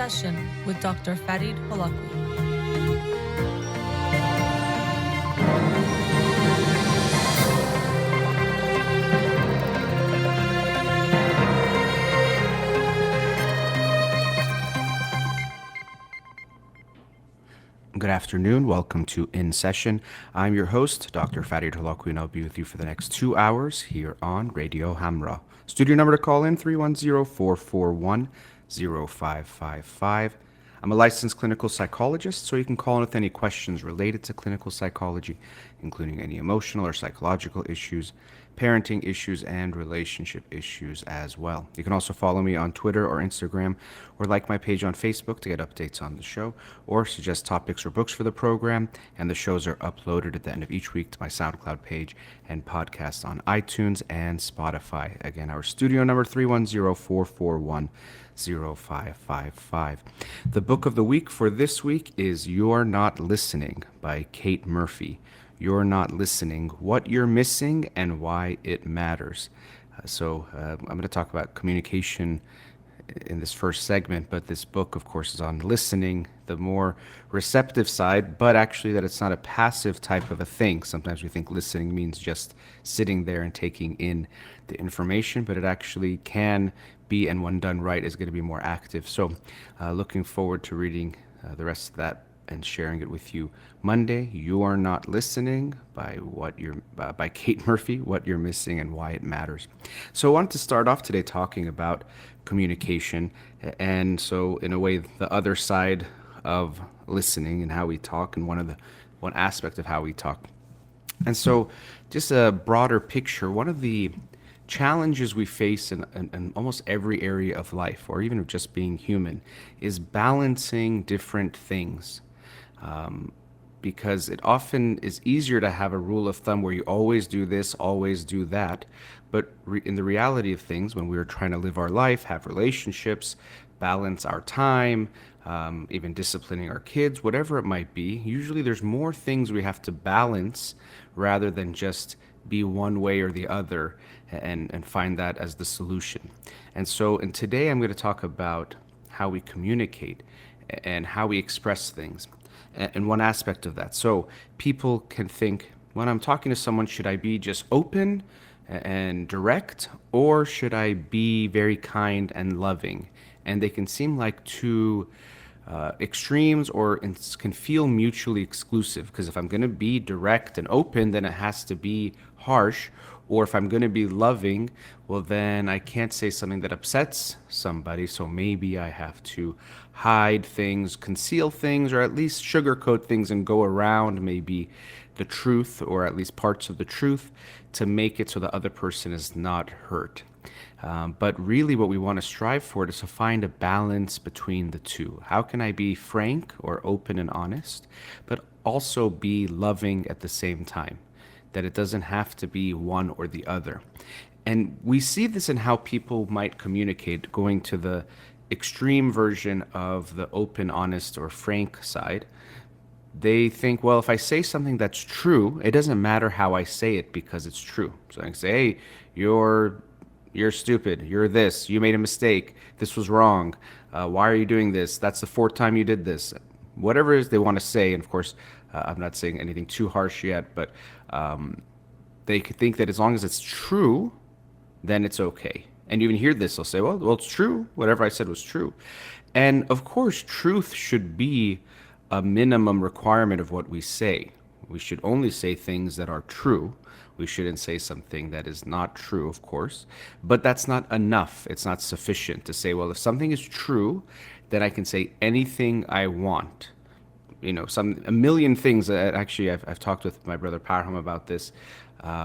Session with Dr. Farid Holakouee. Good afternoon. Welcome to In Session. I'm your host, Dr. Farid Holakouee, and I'll be with you for the next 2 hours here on Radio Hamra. Studio number to call in, 310-441-0555. I'm a licensed clinical psychologist, so you can call in with any questions related to clinical psychology, including any emotional or psychological issues, parenting issues, and relationship issues as well. You can also follow me on Twitter or Instagram, or like my page on Facebook to get updates on the show, or suggest topics or books for the program, and the shows are uploaded at the end of each week to my SoundCloud page and podcast on iTunes and Spotify. Again, our studio number 310-441-0555. The book of the week for this week is You're Not Listening by Kate Murphy. You're Not Listening, What You're Missing and Why It Matters. I'm going to talk about communication in this first segment, but this book, of course, is on listening, the more receptive side, but actually that it's not a passive type of a thing. Sometimes we think listening means just sitting there and taking in the information, but it actually can be, and when done right, is going to be more active. So looking forward to reading the rest of that and sharing it with you Monday. You Are Not Listening by Kate Murphy, What You're Missing and Why It Matters. So I wanted to start off today talking about communication, and so in a way the other side of listening and how we talk, and one aspect of how we talk. And so just a broader picture, one of the challenges we face in almost every area of life, or even of just being human, is balancing different things. Because it often is easier to have a rule of thumb where you always do this, always do that. But in the reality of things, when we're trying to live our life, have relationships, balance our time, even disciplining our kids, whatever it might be, usually there's more things we have to balance rather than just be one way or the other and find that as the solution. And today I'm going to talk about how we communicate and how we express things. And one aspect of that. So people can think, when I'm talking to someone, should I be just open and direct, or should I be very kind and loving? And they can seem like two extremes, or can feel mutually exclusive. Because if I'm going to be direct and open, then it has to be harsh. Or if I'm going to be loving, well, then I can't say something that upsets somebody. So maybe I have to hide things, conceal things, or at least sugarcoat things and go around maybe the truth, or at least parts of the truth, to make it so the other person is not hurt. But really what we want to strive for is to find a balance between the two. How can I be frank or open and honest, but also be loving at the same time? That it doesn't have to be one or the other. And we see this in how people might communicate, going to the extreme version of the open, honest, or frank side. They think, well, if I say something that's true, it doesn't matter how I say it because it's true. So I can say, hey, you're stupid, you're this, you made a mistake, this was wrong, why are you doing this? That's the fourth time you did this. Whatever it is they want to say, and of course, I'm not saying anything too harsh yet, but they could think that as long as it's true, then it's okay. And you even hear this, they'll say, well, it's true. Whatever I said was true. And of course, truth should be a minimum requirement of what we say. We should only say things that are true. We shouldn't say something that is not true, of course. But that's not enough. It's not sufficient to say, well, if something is true, then I can say anything I want. A million things that actually I've talked with my brother Parham about this.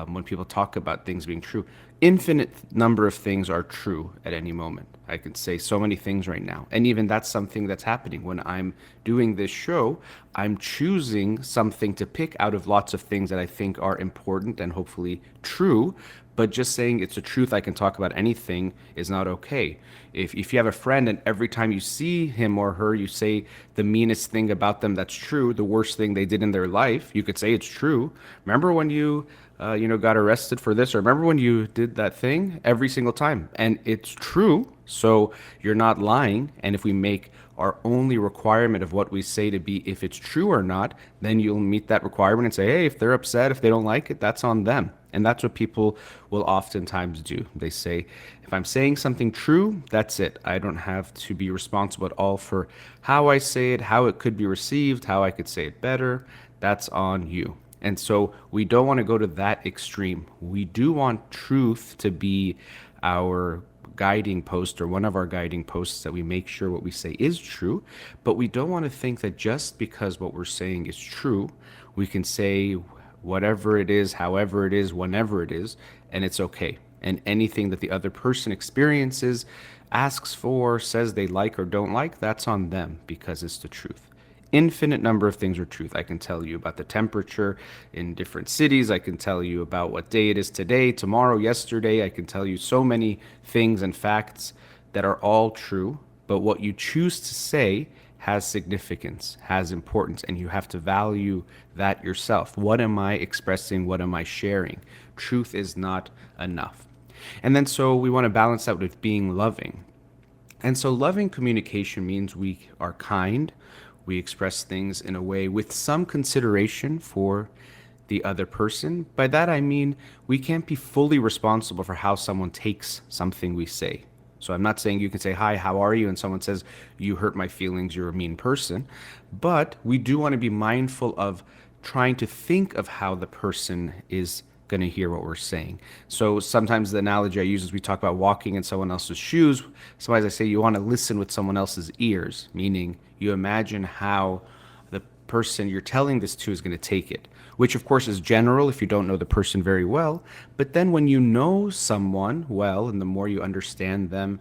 When people talk about things being true, infinite number of things are true at any moment. I could say so many things right now. And even that's something that's happening. When I'm doing this show, I'm choosing something to pick out of lots of things that I think are important and hopefully true. But just saying it's a truth, I can talk about anything, is not okay. If you have a friend and every time you see him or her, you say the meanest thing about them that's true, the worst thing they did in their life, you could say it's true. Remember when you got arrested for this, or remember when you did that thing? Every single time. And it's true, so you're not lying. And if we make our only requirement of what we say to be if it's true or not, then you'll meet that requirement and say, hey, if they're upset, if they don't like it, that's on them. And that's what people will oftentimes do. They say, if I'm saying something true, that's it. I don't have to be responsible at all for how I say it, how it could be received, how I could say it better. That's on you. And so we don't want to go to that extreme. We do want truth to be our guiding post, or one of our guiding posts, that we make sure what we say is true. But we don't want to think that just because what we're saying is true, we can say whatever it is, however it is, whenever it is, and it's okay. And anything that the other person experiences, asks for, says they like or don't like, that's on them because it's the truth. Infinite number of things are truth. I can tell you about the temperature in different cities. I can tell you about what day it is today, tomorrow, yesterday. I can tell you so many things and facts that are all true. But what you choose to say has significance, has importance, and you have to value that yourself. What am I expressing? What am I sharing? Truth is not enough. And then so we want to balance that with being loving. And so loving communication means we are kind. We express things in a way with some consideration for the other person. By that I mean we can't be fully responsible for how someone takes something we say. So I'm not saying you can say, hi, how are you? And someone says, you hurt my feelings, you're a mean person. But we do want to be mindful of trying to think of how the person is going to hear what we're saying. So sometimes the analogy I use is we talk about walking in someone else's shoes. Sometimes I say you want to listen with someone else's ears, meaning you imagine how the person you're telling this to is going to take it, which of course is general if you don't know the person very well. But then when you know someone well, and the more you understand them,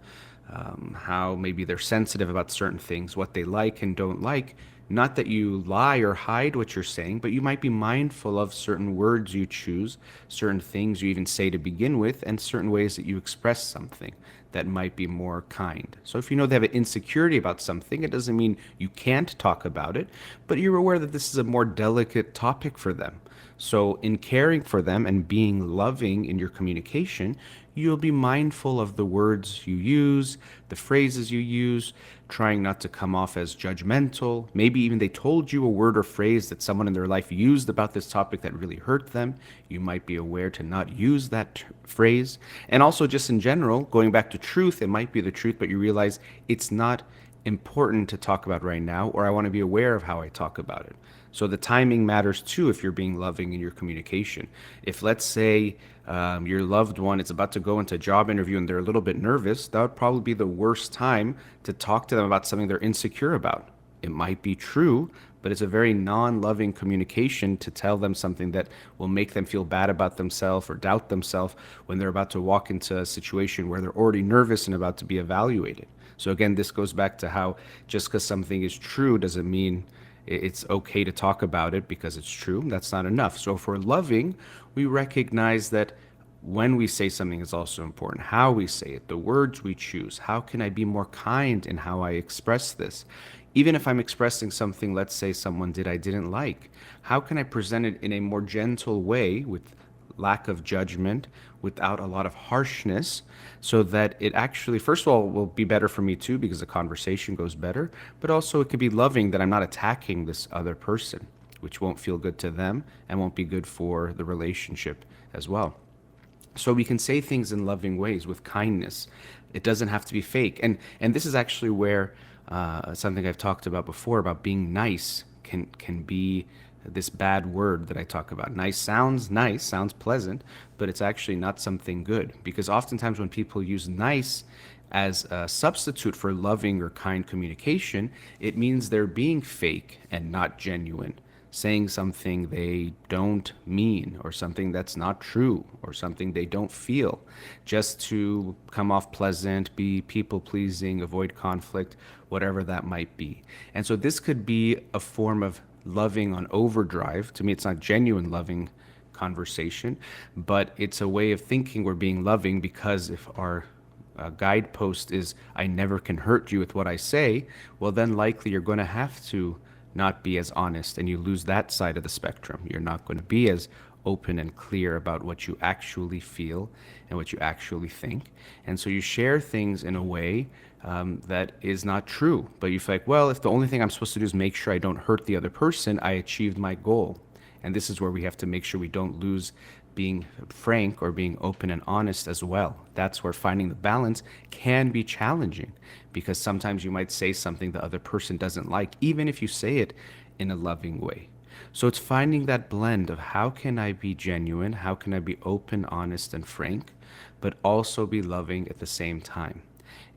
how maybe they're sensitive about certain things, what they like and don't like, not that you lie or hide what you're saying, but you might be mindful of certain words you choose, certain things you even say to begin with, and certain ways that you express something that might be more kind. So if you know they have an insecurity about something, it doesn't mean you can't talk about it, but you're aware that this is a more delicate topic for them. So in caring for them and being loving in your communication, you'll be mindful of the words you use, the phrases you use, trying not to come off as judgmental. Maybe even they told you a word or phrase that someone in their life used about this topic that really hurt them. You might be aware to not use that phrase. And also just in general, going back to truth, it might be the truth, but you realize it's not important to talk about right now, or I want to be aware of how I talk about it. So the timing matters too if you're being loving in your communication. If, let's say, your loved one is about to go into a job interview and they're a little bit nervous, that would probably be the worst time to talk to them about something they're insecure about. It might be true, but it's a very non-loving communication to tell them something that will make them feel bad about themselves or doubt themselves when they're about to walk into a situation where they're already nervous and about to be evaluated. So again, this goes back to how just because something is true doesn't mean it's okay to talk about it because it's true. That's not enough. So if we're loving, we recognize that when we say something is also important. How we say it, the words we choose. How can I be more kind in how I express this? Even if I'm expressing something, let's say someone I didn't like, how can I present it in a more gentle way with lack of judgment, without a lot of harshness, so that it actually, first of all, will be better for me too, because the conversation goes better, but also it could be loving that I'm not attacking this other person, which won't feel good to them and won't be good for the relationship as well. So we can say things in loving ways with kindness. It doesn't have to be fake. And this is actually where something I've talked about before about being nice can be this bad word that I talk about. Nice, sounds pleasant, but it's actually not something good. Because oftentimes when people use nice as a substitute for loving or kind communication, it means they're being fake and not genuine, saying something they don't mean, or something that's not true, or something they don't feel, just to come off pleasant, be people pleasing, avoid conflict, whatever that might be. And so this could be a form of loving on overdrive. To me, it's not genuine loving conversation, but it's a way of thinking we're being loving, because if our guidepost is I never can hurt you with what I say, well, then likely you're going to have to not be as honest, and you lose that side of the spectrum. You're not going to be as open and clear about what you actually feel and what you actually think. And so you share things in a way that is not true. But you feel like, well, if the only thing I'm supposed to do is make sure I don't hurt the other person, I achieved my goal. And this is where we have to make sure we don't lose being frank or being open and honest as well. That's where finding the balance can be challenging, because sometimes you might say something the other person doesn't like, even if you say it in a loving way. So it's finding that blend of how can I be genuine, how can I be open, honest, and frank, but also be loving at the same time.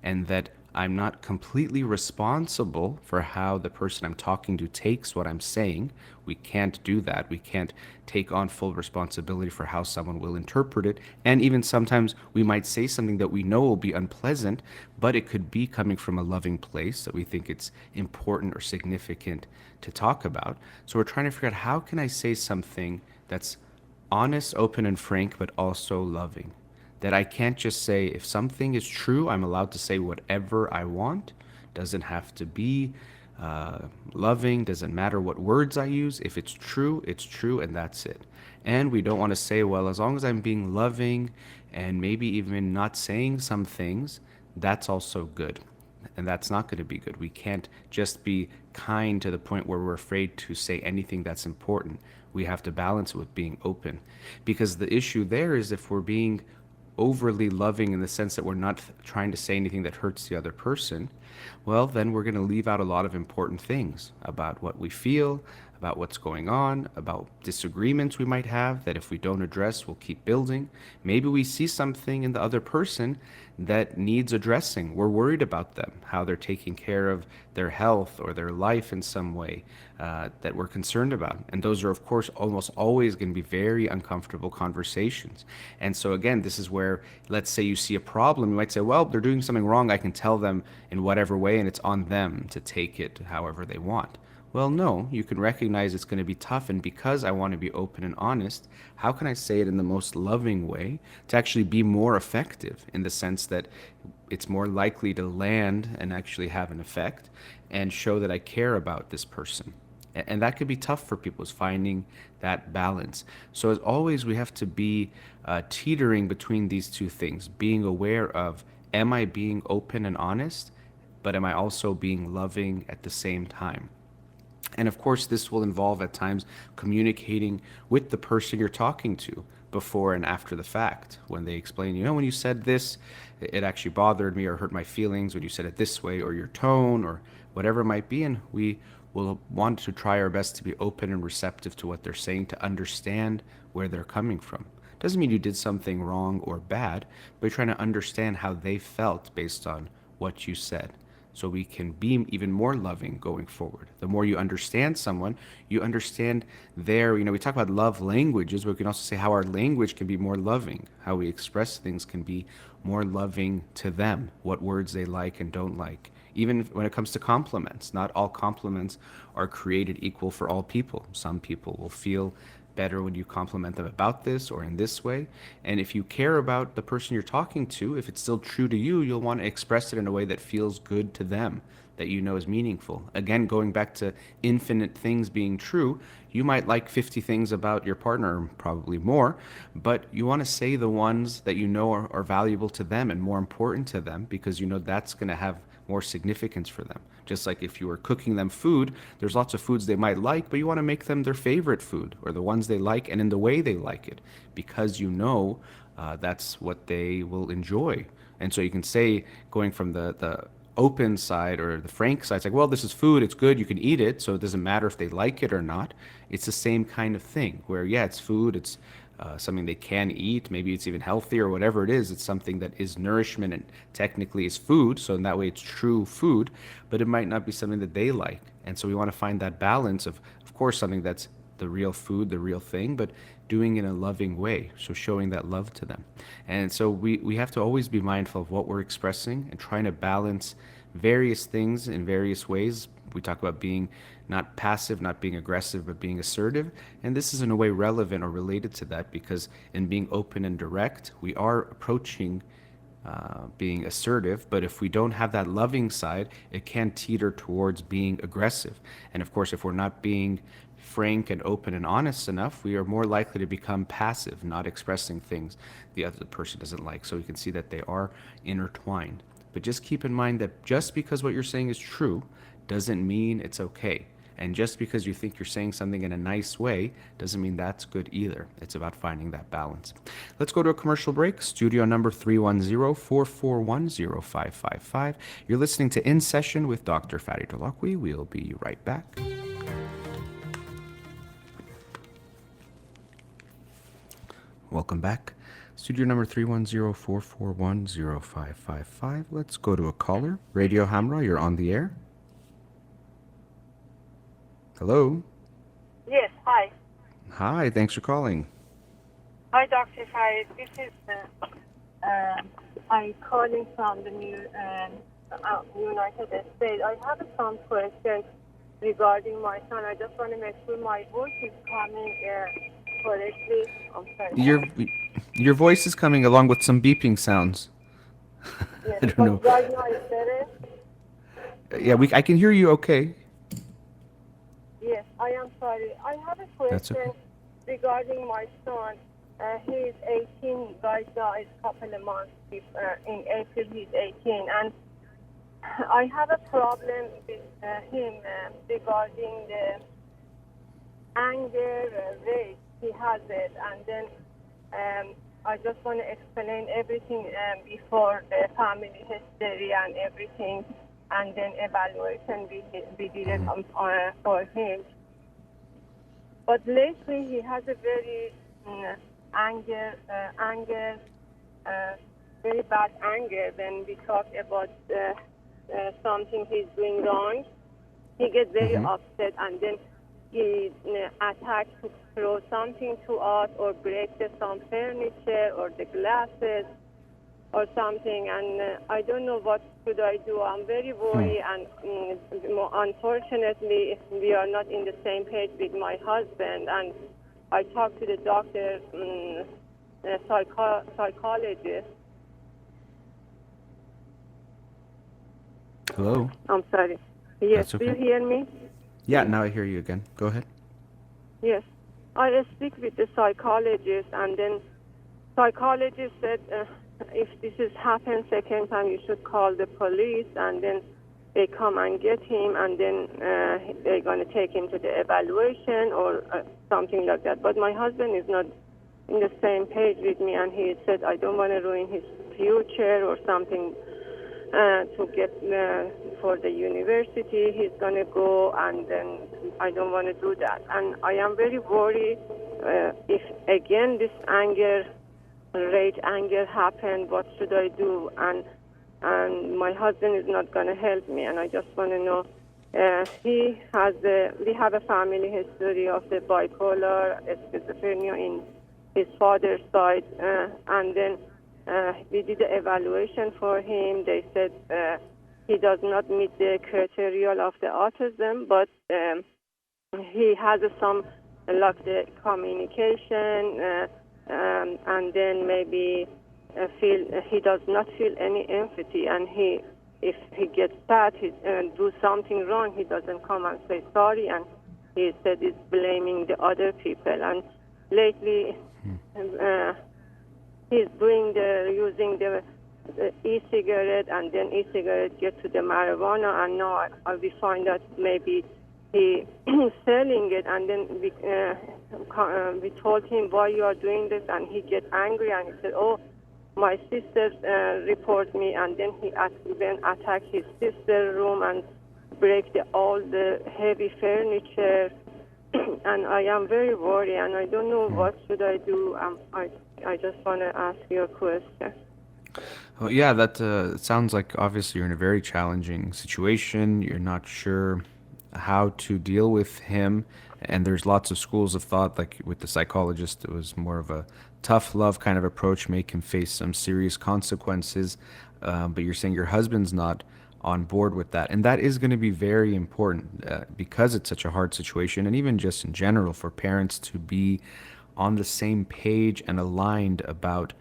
And that I'm not completely responsible for how the person I'm talking to takes what I'm saying. We can't do that. We can't take on full responsibility for how someone will interpret it. And even sometimes we might say something that we know will be unpleasant, but it could be coming from a loving place that we think it's important or significant to talk about. So we're trying to figure out, how can I say something that's honest, open, and frank, but also loving? That I can't just say, if something is true, I'm allowed to say whatever I want. Doesn't have to be loving, doesn't matter what words I use. If it's true, and that's it. And we don't want to say, well, as long as I'm being loving and maybe even not saying some things, that's also good. And that's not going to be good. We can't just be kind to the point where we're afraid to say anything that's important. We have to balance it with being open. Because the issue there is, if we're being overly loving in the sense that we're not trying to say anything that hurts the other person, well, then we're going to leave out a lot of important things about what we feel, about what's going on, about disagreements we might have that if we don't address, we'll keep building. Maybe we see something in the other person that needs addressing. We're worried about them, how they're taking care of their health or their life in some way that we're concerned about. And those are, of course, almost always going to be very uncomfortable conversations. And so, again, this is where, let's say you see a problem, you might say, well, they're doing something wrong. I can tell them in whatever way, and it's on them to take it however they want. Well, no, you can recognize it's going to be tough, and because I want to be open and honest, how can I say it in the most loving way to actually be more effective, in the sense that it's more likely to land and actually have an effect and show that I care about this person? And that could be tough for people, is finding that balance. So as always, we have to be teetering between these two things, being aware of, am I being open and honest, but am I also being loving at the same time? And of course, this will involve at times communicating with the person you're talking to before and after the fact. When they explain, when you said this, it actually bothered me or hurt my feelings when you said it this way, or your tone, or whatever it might be. And we will want to try our best to be open and receptive to what they're saying, to understand where they're coming from. Doesn't mean you did something wrong or bad, but you're trying to understand how they felt based on what you said, so we can be even more loving going forward. The more you understand someone, you understand their, we talk about love languages, but we can also say how our language can be more loving, how we express things can be more loving to them, what words they like and don't like. Even when it comes to compliments, not all compliments are created equal for all people. Some people will feel better when you compliment them about this or in this way. And if you care about the person you're talking to, if it's still true to you, you'll want to express it in a way that feels good to them, that is meaningful. Again, going back to infinite things being true, you might like 50 things about your partner, probably more, but you want to say the ones that are valuable to them and more important to them, because that's going to have more significance for them. Just like if you were cooking them food, there's lots of foods they might like, but you want to make them their favorite food, or the ones they like and in the way they like it, because that's what they will enjoy. And so you can say, going from the open side or the frank side, it's like, well, this is food, it's good, you can eat it, so it doesn't matter if they like it or not. It's the same kind of thing where, yeah, it's food, it's something they can eat, maybe it's even healthy or whatever it is. It's something that is nourishment and technically is food, so in that way it's true food, but it might not be something that they like. And so we want to find that balance of course, something that's the real food, the real thing, but doing it in a loving way, so showing that love to them. And so we have to always be mindful of what we're expressing and trying to balance various things in various ways. We talk about being not passive, not being aggressive, but being assertive. And this is in a way relevant or related to that, because in being open and direct, we are approaching being assertive, but if we don't have that loving side, it can teeter towards being aggressive. And of course, if we're not being frank and open and honest enough, we are more likely to become passive, not expressing things the other person doesn't like. So we can see that they are intertwined. But just keep in mind that just because what you're saying is true doesn't mean it's okay. And just because you think you're saying something in a nice way doesn't mean that's good either. It's about finding that balance. Let's go to a commercial break. Studio number 310-441-0555. You're listening to In Session with Dr. Farid Holakouee. We'll be right back. Welcome back. Studio number 310-441-0555. Let's go to a caller. Radio Hamra, you're on the air. Hello. Yes, hi. Hi, thanks for calling. Hi, Dr. Farid. This is, I'm calling from the United States. I have some questions regarding my son. I just want to make sure my voice is coming correctly. I'm sorry. Your voice is coming along with some beeping sounds. Yes, I don't know. right now it's better? Yeah, I can hear you okay. Yes, I am sorry. I have a That's question okay. regarding my son. He is 18 right now. It's a couple of months. In April, he's 18. And I have a problem with him regarding the anger rate. He has it. And then I just want to explain everything before the family history and everything. And then evaluation we did it for him. But lately he has a very very bad anger when we talk about something he's doing wrong. He gets very upset and then he attacks to throw something to us or break some furniture or the glasses or something, and I don't know what should I do. I'm very worried, and unfortunately, we are not in the same page with my husband. And I talked to the doctor, psychologist. Hello. I'm sorry. Yes, That's okay. do you hear me? Yeah, now I hear you again. Go ahead. Yes. I speak with the psychologist, and then psychologist said, if this has happened second time, you should call the police, and then they come and get him, and then they're going to take him to the evaluation or something like that. But my husband is not in the same page with me, and he said, I don't want to ruin his future or something to get for the university. He's going to go, and then I don't want to do that. And I am very worried if, again, this rage anger happened, what should I do? And my husband is not going to help me, and I just want to know. We have a family history of the bipolar schizophrenia in his father's side, and then we did the evaluation for him. They said he does not meet the criteria of the autism, but he has some like the communication. And then maybe he does not feel any empathy, and if he gets sad, he do something wrong, he doesn't come and say sorry, and he said he's blaming the other people. And lately, he's using the e-cigarette, and then e-cigarette get to the marijuana, and now we find out maybe he selling it, and then we told him why you are doing this, and he get angry, and he said, "Oh, my sister report me," and then he then attack his sister's room and break all the heavy furniture, and I am very worried, and I don't know what should I do. I just want to ask you a question. Well, yeah, that sounds like obviously you're in a very challenging situation. You're not sure how to deal with him, and there's lots of schools of thought, like with the psychologist, it was more of a tough love kind of approach, make him face some serious consequences, but you're saying your husband's not on board with that, and that is going to be very important because it's such a hard situation, and even just in general for parents to be on the same page and aligned about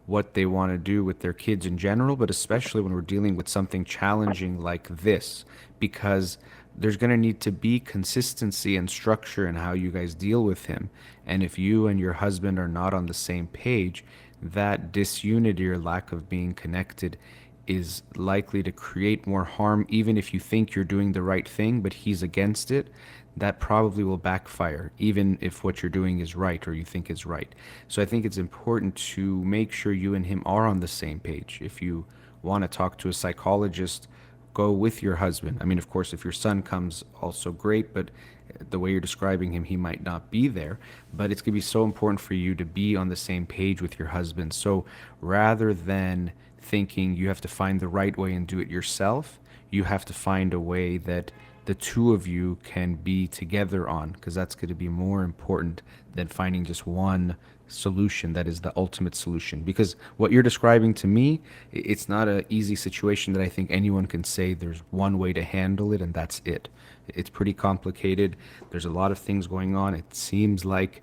what they want to do with their kids in general, but especially when we're dealing with something challenging like this, because there's going to need to be consistency and structure in how you guys deal with him. And if you and your husband are not on the same page, that disunity or lack of being connected is likely to create more harm. Even if you think you're doing the right thing but he's against it, that probably will backfire, even if what you're doing is right or you think is right. So I think it's important to make sure you and him are on the same page. If you want to talk to a psychologist, go with your husband. I mean, of course, if your son comes, also great, but the way you're describing him, he might not be there. But it's going to be so important for you to be on the same page with your husband. So rather than thinking you have to find the right way and do it yourself, you have to find a way that the two of you can be together on, because that's going to be more important than finding just one solution that is the ultimate solution. Because what you're describing to me, it's not an easy situation that I think anyone can say there's one way to handle it and that's it. It's pretty complicated. There's a lot of things going on. It seems like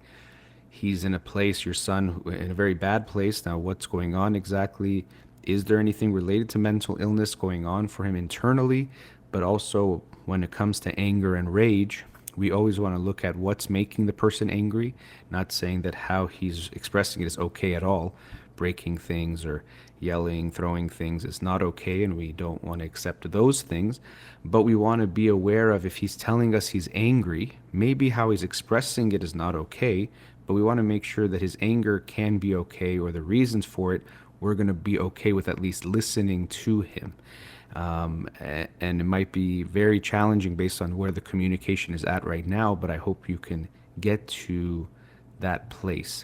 he's in a place, your son, in a very bad place. Now, what's going on exactly? Is there anything related to mental illness going on for him internally? But also, when it comes to anger and rage, we always want to look at what's making the person angry, not saying that how he's expressing it is okay at all. Breaking things or yelling, throwing things is not okay, and we don't want to accept those things. But we want to be aware of, if he's telling us he's angry, maybe how he's expressing it is not okay, but we want to make sure that his anger can be okay, or the reasons for it, we're going to be okay with at least listening to him. And it might be very challenging based on where the communication is at right now, but I hope you can get to that place.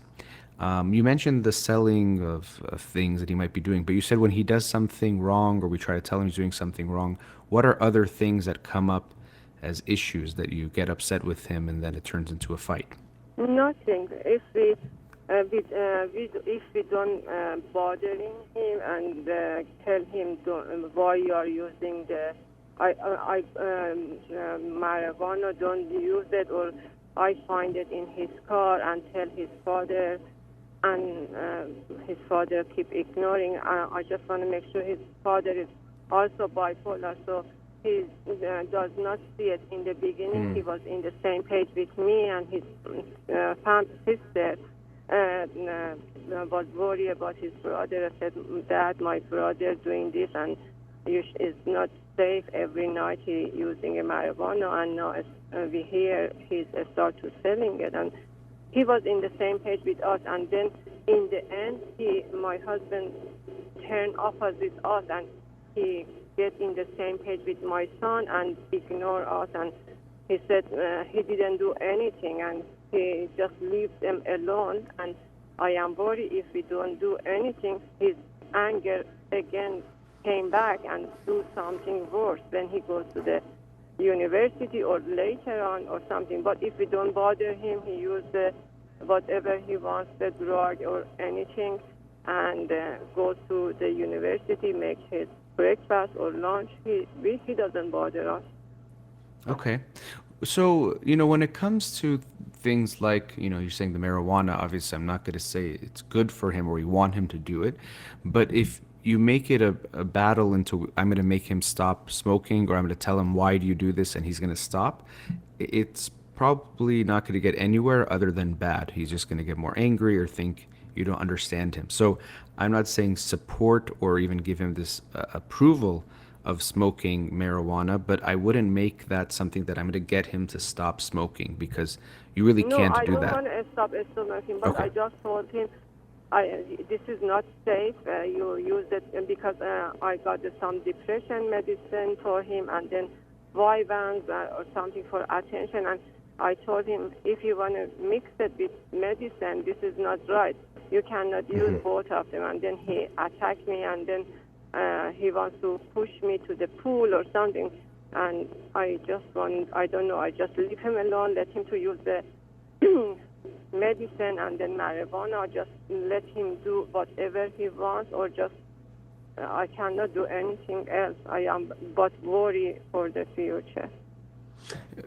You mentioned the selling of things that he might be doing, but you said when he does something wrong or we try to tell him he's doing something wrong, what are other things that come up as issues that you get upset with him and then it turns into a fight? Nothing. If we don't bothering him and tell him why you are using the marijuana, don't use it, or I find it in his car and tell his father, and his father keep ignoring. I just want to make sure his father is also bipolar, so he does not see it. In the beginning, he was in the same page with me and his sister. Was worried about his brother. I said, Dad, my brother doing this, and is not safe. Every night he using a marijuana, and now we hear he's start to selling it. And he was in the same page with us, and then in the end, my husband turned opposite us, and he get in the same page with my son and ignore us. And he said he didn't do anything, and he just leaves them alone. And I am worried if we don't do anything, his anger again came back and do something worse when he goes to the university or later on or something. But if we don't bother him, he uses whatever he wants, the drug or anything, and go to the university, make his breakfast or lunch. He doesn't bother us. Okay. So, when it comes to things like, you're saying the marijuana, obviously I'm not going to say it's good for him or we want him to do it, but if you make it a battle into, I'm going to make him stop smoking, or I'm going to tell him, why do you do this? And he's going to stop. It's probably not going to get anywhere other than bad. He's just going to get more angry or think you don't understand him. So I'm not saying support or even give him this approval of smoking marijuana, but I wouldn't make that something that I'm going to get him to stop smoking, because you really can't do that. No, I don't want to stop smoking, but okay. I just told him, this is not safe. You use it because I got some depression medicine for him, and then Vyvanse or something for attention. And I told him, if you want to mix it with medicine, this is not right. You cannot use both of them. And then he attacked me, and then he wants to push me to the pool or something, and I don't know, I just leave him alone, let him to use the medicine and then marijuana, just let him do whatever he wants, or just I cannot do anything else. I am but worried for the future.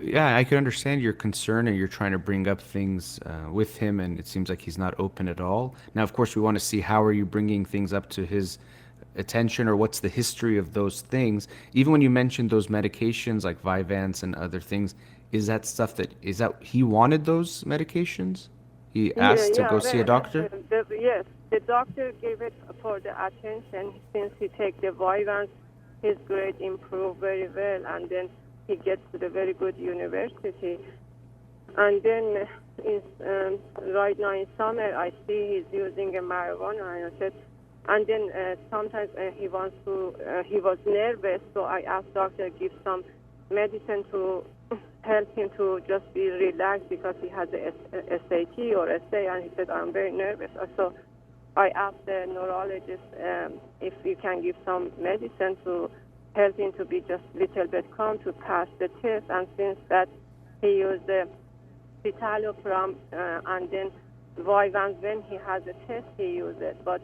Yeah, I can understand your concern, and you're trying to bring up things with him, and it seems like he's not open at all. Now, of course, we want to see how are you bringing things up to his attention, or what's the history of those things? Even when you mentioned those medications like Vyvanse and other things, is that he wanted those medications? He Yeah, asked to yeah. go see a doctor? Yes, the doctor gave it for the attention. Since he take the Vyvanse, his grade improved very well, and then he gets to the very good university. And then right now in summer, I see he's using a marijuana, and I said, and then sometimes he wants to. He was nervous, so I asked doctor give some medicine to help him to just be relaxed because he has a SAT or essay, and he said I'm very nervous. So I asked the neurologist if you can give some medicine to help him to be just little bit calm to pass the test. And since that, he used the citalopram, and then Vyvanse when he has a test he uses it. But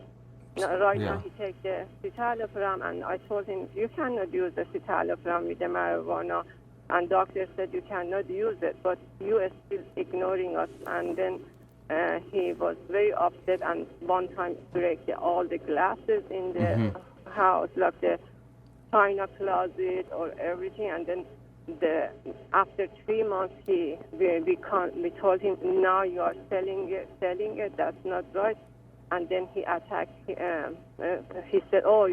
right Yeah. now he takes the citalopram, and I told him you cannot use the citalopram with the marijuana. And doctor said you cannot use it, but you are still ignoring us. And then he was very upset, and one time break all the glasses in the house, like the china closet or everything. And then after 3 months, we told him now you are selling it. That's not right. And then he attacked. He said, "Oh,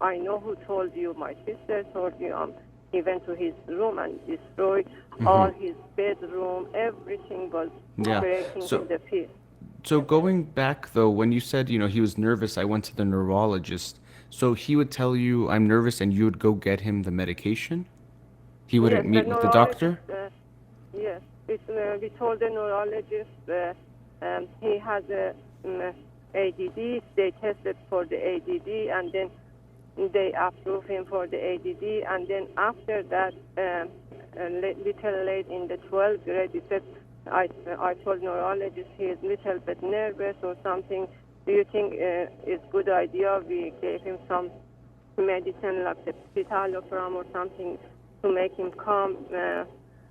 I know who told you. My sister told you." He went to his room and destroyed all his bedroom. Everything was Yeah. breaking So to the piece. So going back though, when you said, he was nervous, I went to the neurologist. So he would tell you, I'm nervous, and you would go get him the medication? He Yes, wouldn't the meet with the doctor? neurologist. Yes, we told the neurologist he has a ADD. They tested for the ADD, and then they approved him for the ADD. And then after that, little late in the 12th grade, he said, I told neurologist he is little bit nervous or something. Do you think it's good idea we gave him some medicine like the citalopram or something to make him calm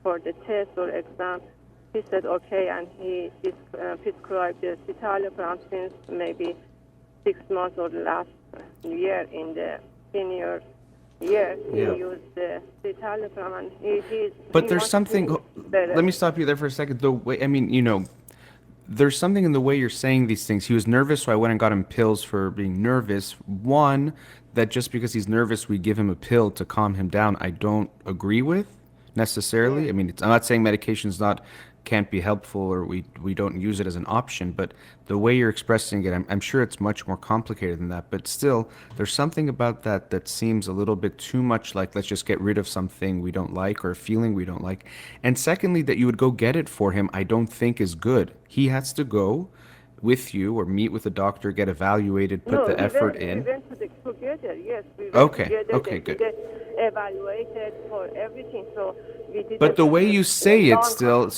for the test or exam? He said okay, and he prescribed the citalopram since maybe 6 months or last year in the senior year. He Yeah. used the citalopram, and But he there's wants something, to better. let me stop you there for a second. The way, there's something in the way you're saying these things. He was nervous, so I went and got him pills for being nervous. One, that just because he's nervous, we give him a pill to calm him down, I don't agree with necessarily. I'm not saying medication's not can't be helpful, or we don't use it as an option, but the way you're expressing it, I'm sure it's much more complicated than that. But still, there's something about that seems a little bit too much like, let's just get rid of something we don't like or a feeling we don't like. And secondly, that you would go get it for him, I don't think is good. He has to go with you or meet with a doctor, get evaluated, put No, the effort we in. went together. Yes, we went Okay, together. okay, They good. did evaluated for everything. So we did. But the way you say it long still,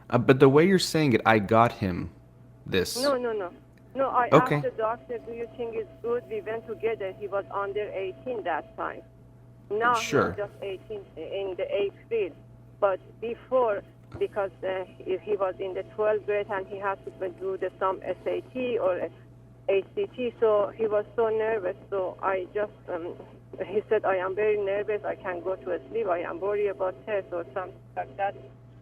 but the way you're saying it, I got him this. No. I Okay. asked the doctor, "Do you think it's good?" We went together. He was under 18 that time. Now Sure. he's just 18 in the 8th grade. But before, because if he was in the 12th grade and he had to do some SAT or ACT, so he was so nervous. So I just, he said, I am very nervous. I can't go to sleep. I am worried about tests or something like that.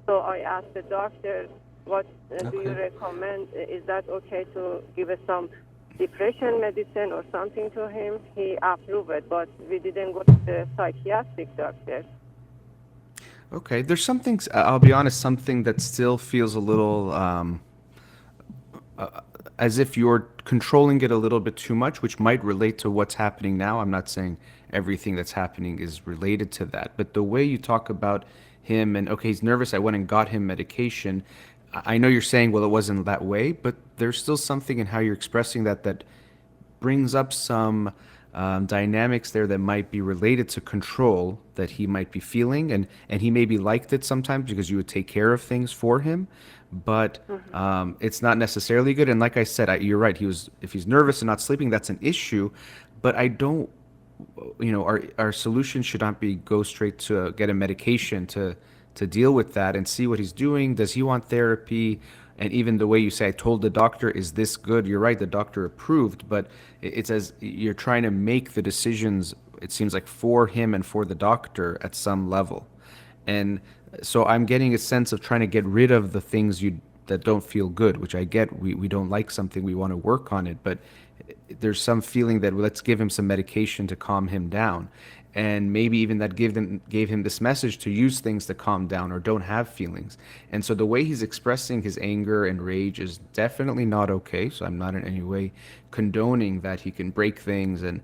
So I asked the doctor, what do you Okay. recommend? Is that okay to give us some depression medicine or something to him? He approved it, but we didn't go to the psychiatric doctor. Okay, there's something, I'll be honest, something that still feels a little as if you're controlling it a little bit too much, which might relate to what's happening now. I'm not saying everything that's happening is related to that, but the way you talk about him and, okay, he's nervous, I went and got him medication. I know you're saying, well, it wasn't that way, but there's still something in how you're expressing that brings up some dynamics there that might be related to control that he might be feeling, and he maybe liked it sometimes because you would take care of things for him, but it's not necessarily good. And like I said, you're right. If he's nervous and not sleeping, that's an issue. But I don't, our solution should not be go straight to get a medication to deal with that and see what he's doing. Does he want therapy? And even the way you say, I told the doctor, is this good? You're right, the doctor approved, but it's as you're trying to make the decisions, it seems like, for him and for the doctor at some level. And so I'm getting a sense of trying to get rid of the things you that don't feel good, which I get. We don't like something, we want to work on it, but there's some feeling that, well, let's give him some medication to calm him down. And maybe even that gave him this message to use things to calm down or don't have feelings. And so the way he's expressing his anger and rage is definitely not okay. So I'm not in any way condoning that he can break things and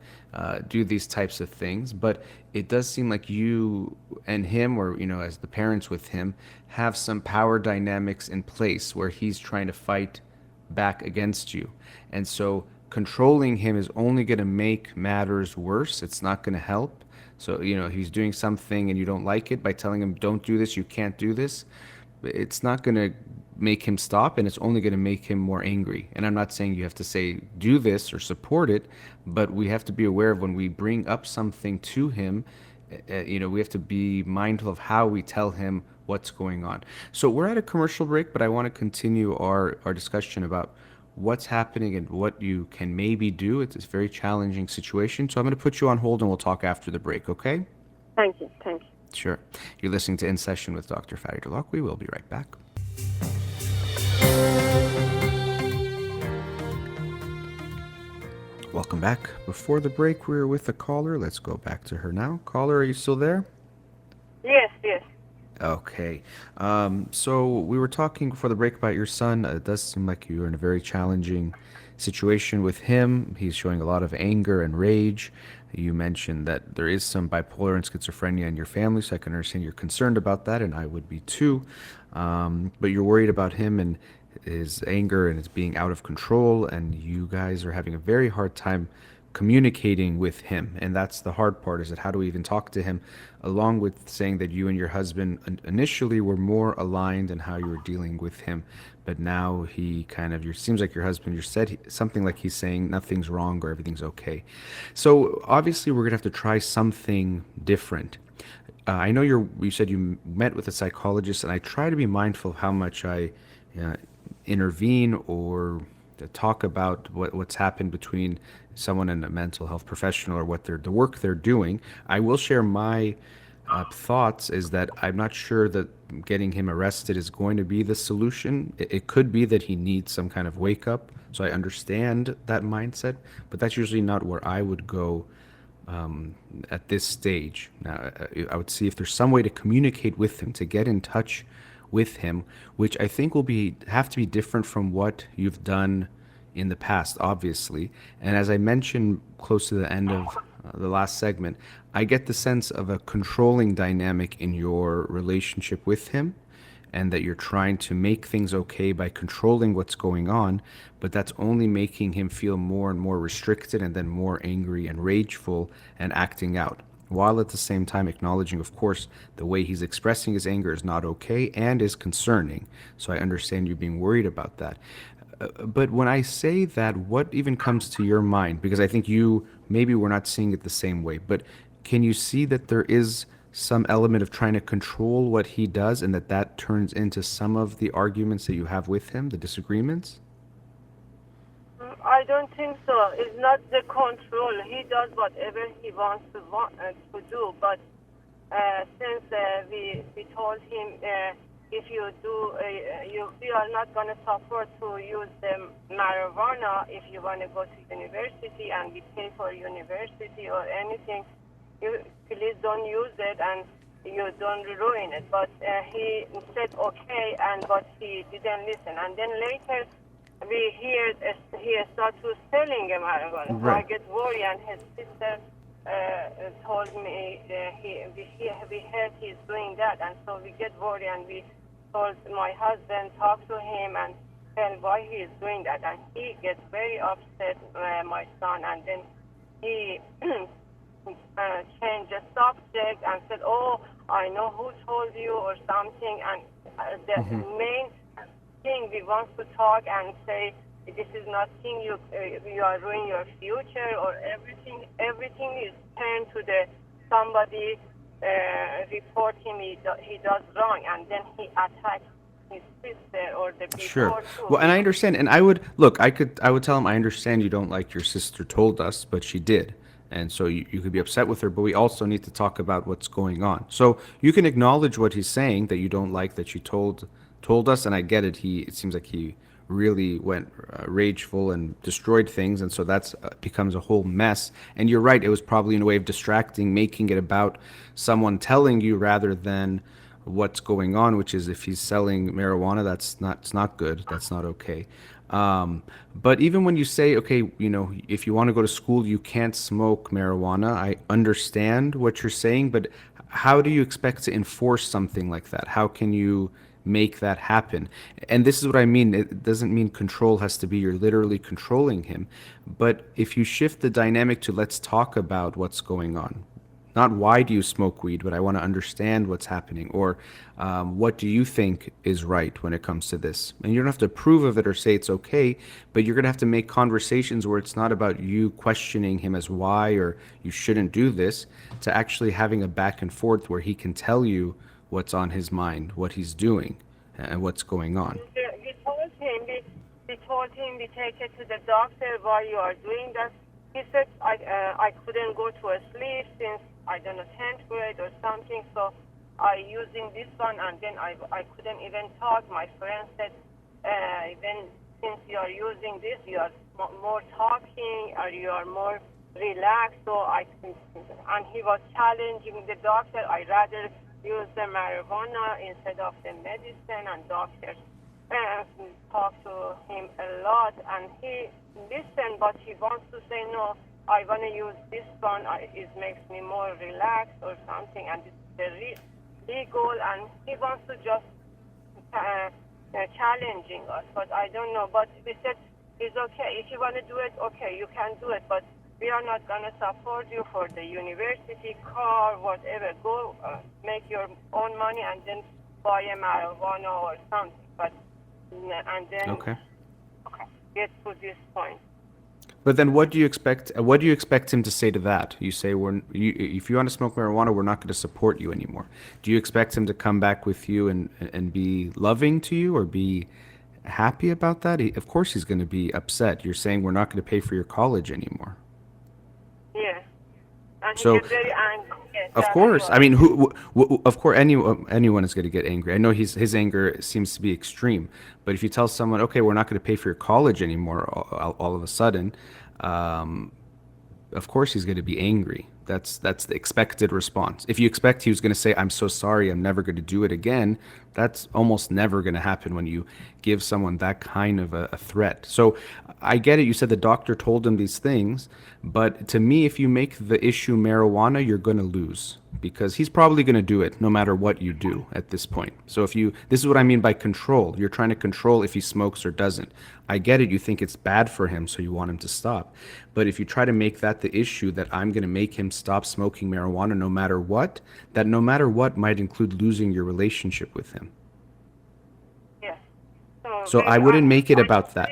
do these types of things. But it does seem like you and him, or as the parents with him, have some power dynamics in place where he's trying to fight back against you. And so controlling him is only going to make matters worse. It's not going to help. So, he's doing something and you don't like it, by telling him, don't do this, you can't do this, it's not going to make him stop, and it's only going to make him more angry. And I'm not saying you have to say, do this or support it, but we have to be aware of when we bring up something to him, we have to be mindful of how we tell him what's going on. So we're at a commercial break, but I want to continue our discussion about what's happening and what you can maybe do. It's a very challenging situation. So I'm going to put you on hold and we'll talk after the break, okay? Thank you. Thank you. Sure. You're listening to In Session with Dr. Farid Holakouee. We'll be right back. Welcome back. Before the break, we were with a caller. Let's go back to her now. Caller, are you still there? Yes. Okay. So we were talking before the break about your son. It does seem like you're in a very challenging situation with him. He's showing a lot of anger and rage. You mentioned that there is some bipolar and schizophrenia in your family, so I can understand you're concerned about that, and I would be too. But you're worried about him and his anger and it's being out of control, and you guys are having a very hard time communicating with him. And that's the hard part, is that how do we even talk to him, along with saying that you and your husband initially were more aligned in how you were dealing with him, but now he kind of, seems like your husband, you said something like he's saying nothing's wrong or everything's okay. So obviously we're gonna have to try something different. I know you said you met with a psychologist, and I try to be mindful of how much I intervene or to talk about what's happened between someone and a mental health professional, or the work they're doing. I will share my thoughts, is that I'm not sure that getting him arrested is going to be the solution. It could be that he needs some kind of wake up. So I understand that mindset, but that's usually not where I would go at this stage. Now, I would see if there's some way to communicate with him, to get in touch with him, which I think will have to be different from what you've done in the past, obviously. And as I mentioned close to the end of the last segment, I get the sense of a controlling dynamic in your relationship with him, and that you're trying to make things okay by controlling what's going on, but that's only making him feel more and more restricted, and then more angry and rageful and acting out, while at the same time acknowledging, of course, the way he's expressing his anger is not okay and is concerning. So I understand you being worried about that. But when I say that, what even comes to your mind? Because I think maybe we're not seeing it the same way, but can you see that there is some element of trying to control what he does, and that turns into some of the arguments that you have with him, the disagreements? I don't think so. It's not the control. He does whatever he wants to do. But since we told him, if you do, we are not going to support to use the marijuana if you want to go to university, and we pay for university or anything. You please don't use it, and you don't ruin it. But he said okay, but he didn't listen. And then later we hear he started selling marijuana. Right. So I get worried, and his sister told me we heard he's doing that, and so we get worried, and we told my husband, talk to him and tell why he is doing that, and he gets very upset, my son, and then he changed the subject and said, oh, I know who told you or something, and the main thing we want to talk and say, this is nothing, you are ruining your future, or everything is turned to somebody report him he does wrong, and then he attacks his sister or the Sure. before too. Well, and I understand, and I would tell him, I understand you don't like your sister told us, but she did. And so you could be upset with her, but we also need to talk about what's going on. So you can acknowledge what he's saying that you don't like that she told us, and I get it. It seems like he really went rageful and destroyed things, and so that's becomes a whole mess. And you're right, it was probably in a way of distracting, making it about someone telling you rather than what's going on, which is if he's selling marijuana, it's not good. That's not okay. But even when you say, okay, if you want to go to school, you can't smoke marijuana. I understand what you're saying, but how do you expect to enforce something like that? How can you make that happen? And this is what I mean. It doesn't mean control has to be you're literally controlling him. But if you shift the dynamic to let's talk about what's going on, not why do you smoke weed, but I want to understand what's happening, or what do you think is right when it comes to this? And you don't have to approve of it or say it's okay, but you're going to have to make conversations where it's not about you questioning him as why or you shouldn't do this, to actually having a back and forth where he can tell you what's on his mind, what he's doing, and what's going on. We told him we take it to the doctor why you are doing that. He said I couldn't go to sleep since I don't know 10th grade or something, so I using this one, and then I couldn't even talk. My friend said then since you are using this, you are more talking or you are more relaxed. So and he was challenging the doctor. I rather use the marijuana instead of the medicine, and doctors talk to him a lot, and he listened, but he wants to say no. I want to use this one. It makes me more relaxed or something, and it's the legal, and he wants to just challenging us. But I don't know. But we said it's okay if you want to do it. Okay, you can do it, but we are not going to support you for the university, car, whatever. Go make your own money and then buy a marijuana or something. But and then Okay. Get to this point. But then, what do you expect? What do you expect him to say to that? You say, if you want to smoke marijuana, we're not going to support you anymore. Do you expect him to come back with you and be loving to you or be happy about that? Of course, he's going to be upset. You're saying we're not going to pay for your college anymore. Yeah, and he So, gets very angry. Yes, of that's course, I right. mean, of course, anyone is going to get angry. I know his anger seems to be extreme, but if you tell someone, okay, we're not going to pay for your college anymore, all of a sudden, um, of course he's going to be angry. That's the expected response. If you expect he was going to say, "I'm so sorry, I'm never going to do it again," that's almost never going to happen when you give someone that kind of a threat. So I get it. You said the doctor told him these things, but to me, if you make the issue marijuana, you're going to lose because he's probably going to do it no matter what you do at this point. So this is what I mean by control. You're trying to control if he smokes or doesn't. I get it. You think it's bad for him, so you want him to stop. But if you try to make that the issue that I'm going to make him stop smoking marijuana no matter what, that no matter what might include losing your relationship with him. Yes. So I Maybe wouldn't make it I about just that.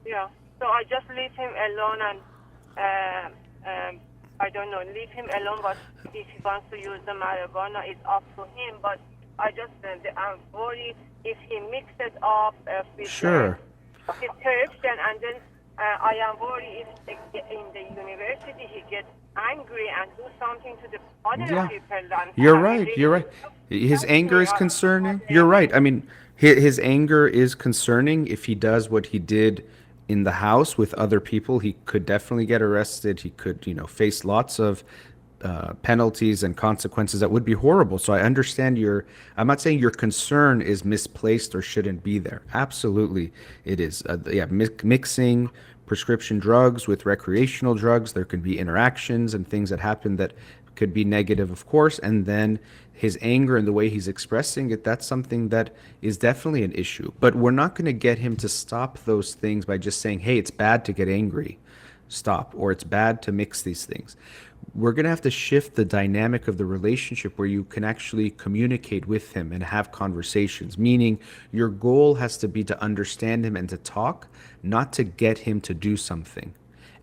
yeah. So I just leave him alone and I don't know, leave him alone. But if he wants to use the marijuana, it's up to him. But I just I'm worried if he mix it up with Sure. his corruption, and then I am worried if in the university he gets angry and do something to the other Yeah. people. And You're I right. really You're right. His trust anger me, is concerning. You're right. I mean, his anger is concerning. If he does what he did in the house with other people, he could definitely get arrested. He could, face lots of penalties and consequences that would be horrible. So I understand I'm not saying your concern is misplaced or shouldn't be there. Absolutely, it is. Yeah, mixing prescription drugs with recreational drugs, there can be interactions and things that happen that could be negative, of course. And then his anger and the way he's expressing it, that's something that is definitely an issue. But we're not going to get him to stop those things by just saying, hey, it's bad to get angry. Stop. Or it's bad to mix these things. We're going to have to shift the dynamic of the relationship where you can actually communicate with him and have conversations, meaning your goal has to be to understand him and to talk, not to get him to do something.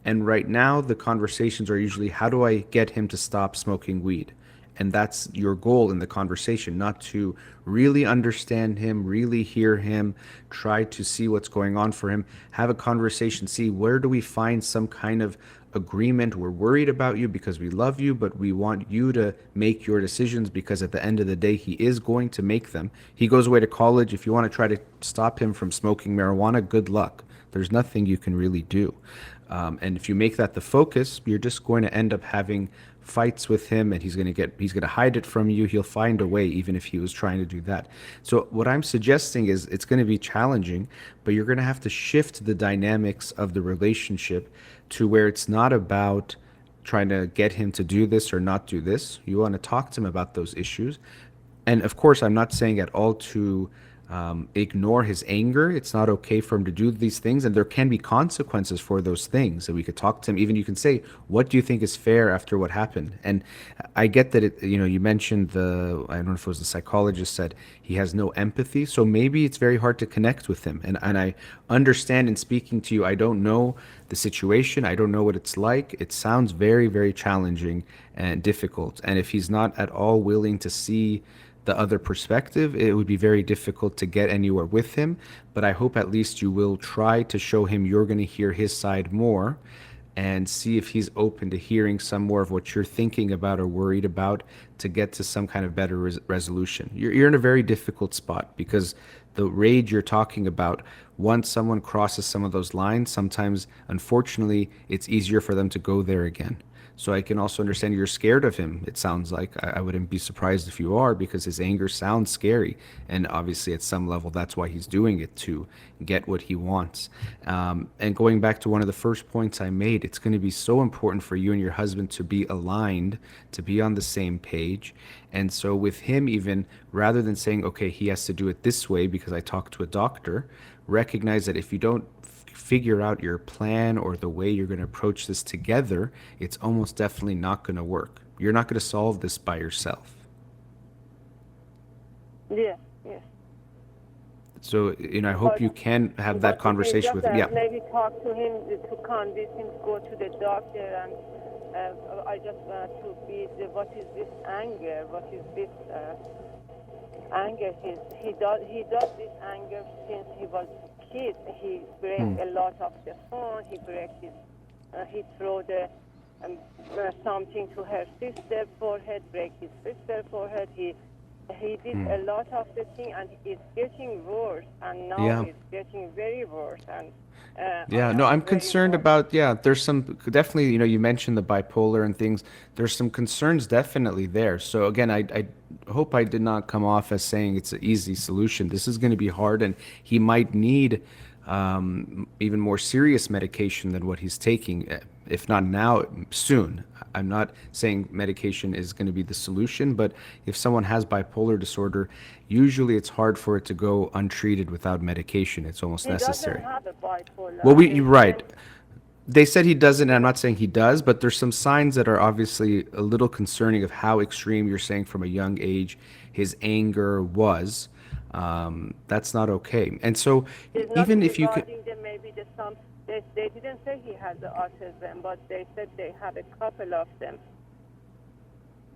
And right now, the conversations are usually, how do I get him to stop smoking weed? And that's your goal in the conversation, not to really understand him, really hear him, try to see what's going on for him, have a conversation, see where do we find some kind of agreement. We're worried about you because we love you, but we want you to make your decisions because at the end of the day, he is going to make them. He goes away to college. If you want to try to stop him from smoking marijuana, good luck. There's nothing you can really do. And if you make that the focus, you're just going to end up having fights with him, and he's going to hide it from you. He'll find a way, even if he was trying to do that. So what I'm suggesting is it's going to be challenging, but you're going to have to shift the dynamics of the relationship to where it's not about trying to get him to do this or not do this. You want to talk to him about those issues. And of course, I'm not saying at all to ignore his anger. It's not okay for him to do these things, and there can be consequences for those things. And we could talk to him. Even you can say, "What do you think is fair after what happened?" And I get that you mentioned I don't know if it was the psychologist said he has no empathy, so maybe it's very hard to connect with him. And I understand in speaking to you, I don't know the situation. I don't know what it's like. It sounds very, very challenging and difficult. And if he's not at all willing to see the other perspective, it would be very difficult to get anywhere with him. But I hope at least you will try to show him you're going to hear his side more and see if he's open to hearing some more of what you're thinking about or worried about to get to some kind of better resolution. You're in a very difficult spot because the rage you're talking about, once someone crosses some of those lines, sometimes, unfortunately, it's easier for them to go there again. So I can also understand you're scared of him. It sounds like I wouldn't be surprised if you are, because his anger sounds scary. And obviously at some level, that's why he's doing it, to get what he wants. And going back to one of the first points I made, it's going to be so important for you and your husband to be aligned, to be on the same page. And so with him, even rather than saying, okay, he has to do it this way because I talked to a doctor, recognize that if you don't figure out your plan or the way you're going to approach this together, it's almost definitely not going to work. You're not going to solve this by yourself. Yes, yes. So, I hope you can have that conversation with him. Yeah. Maybe talk to him to convince him to go to the doctor, and I just want to be, what is this anger? What is this anger? He does this anger since he was a kid. He breaks a lot of the phone. He breaks he throw the something to her sister's forehead, break his sister's forehead. He did a lot of the thing, and it's getting worse, and now it's getting very worse. And I'm concerned about, there's some, definitely, you mentioned the bipolar and things. There's some concerns definitely there. So again, I hope I did not come off as saying it's an easy solution. This is going to be hard, and he might need even more serious medication than what he's taking, if not now, soon. I'm not saying medication is going to be the solution, but if someone has bipolar disorder, usually it's hard for it to go untreated without medication. It's almost necessary. He doesn't have a bipolar. Well, you're right. They said he doesn't, and I'm not saying he does, but there's some signs that are obviously a little concerning of how extreme you're saying from a young age his anger was. That's not okay. And so even if you could... Maybe they didn't say he has autism, but they said they have a couple of them.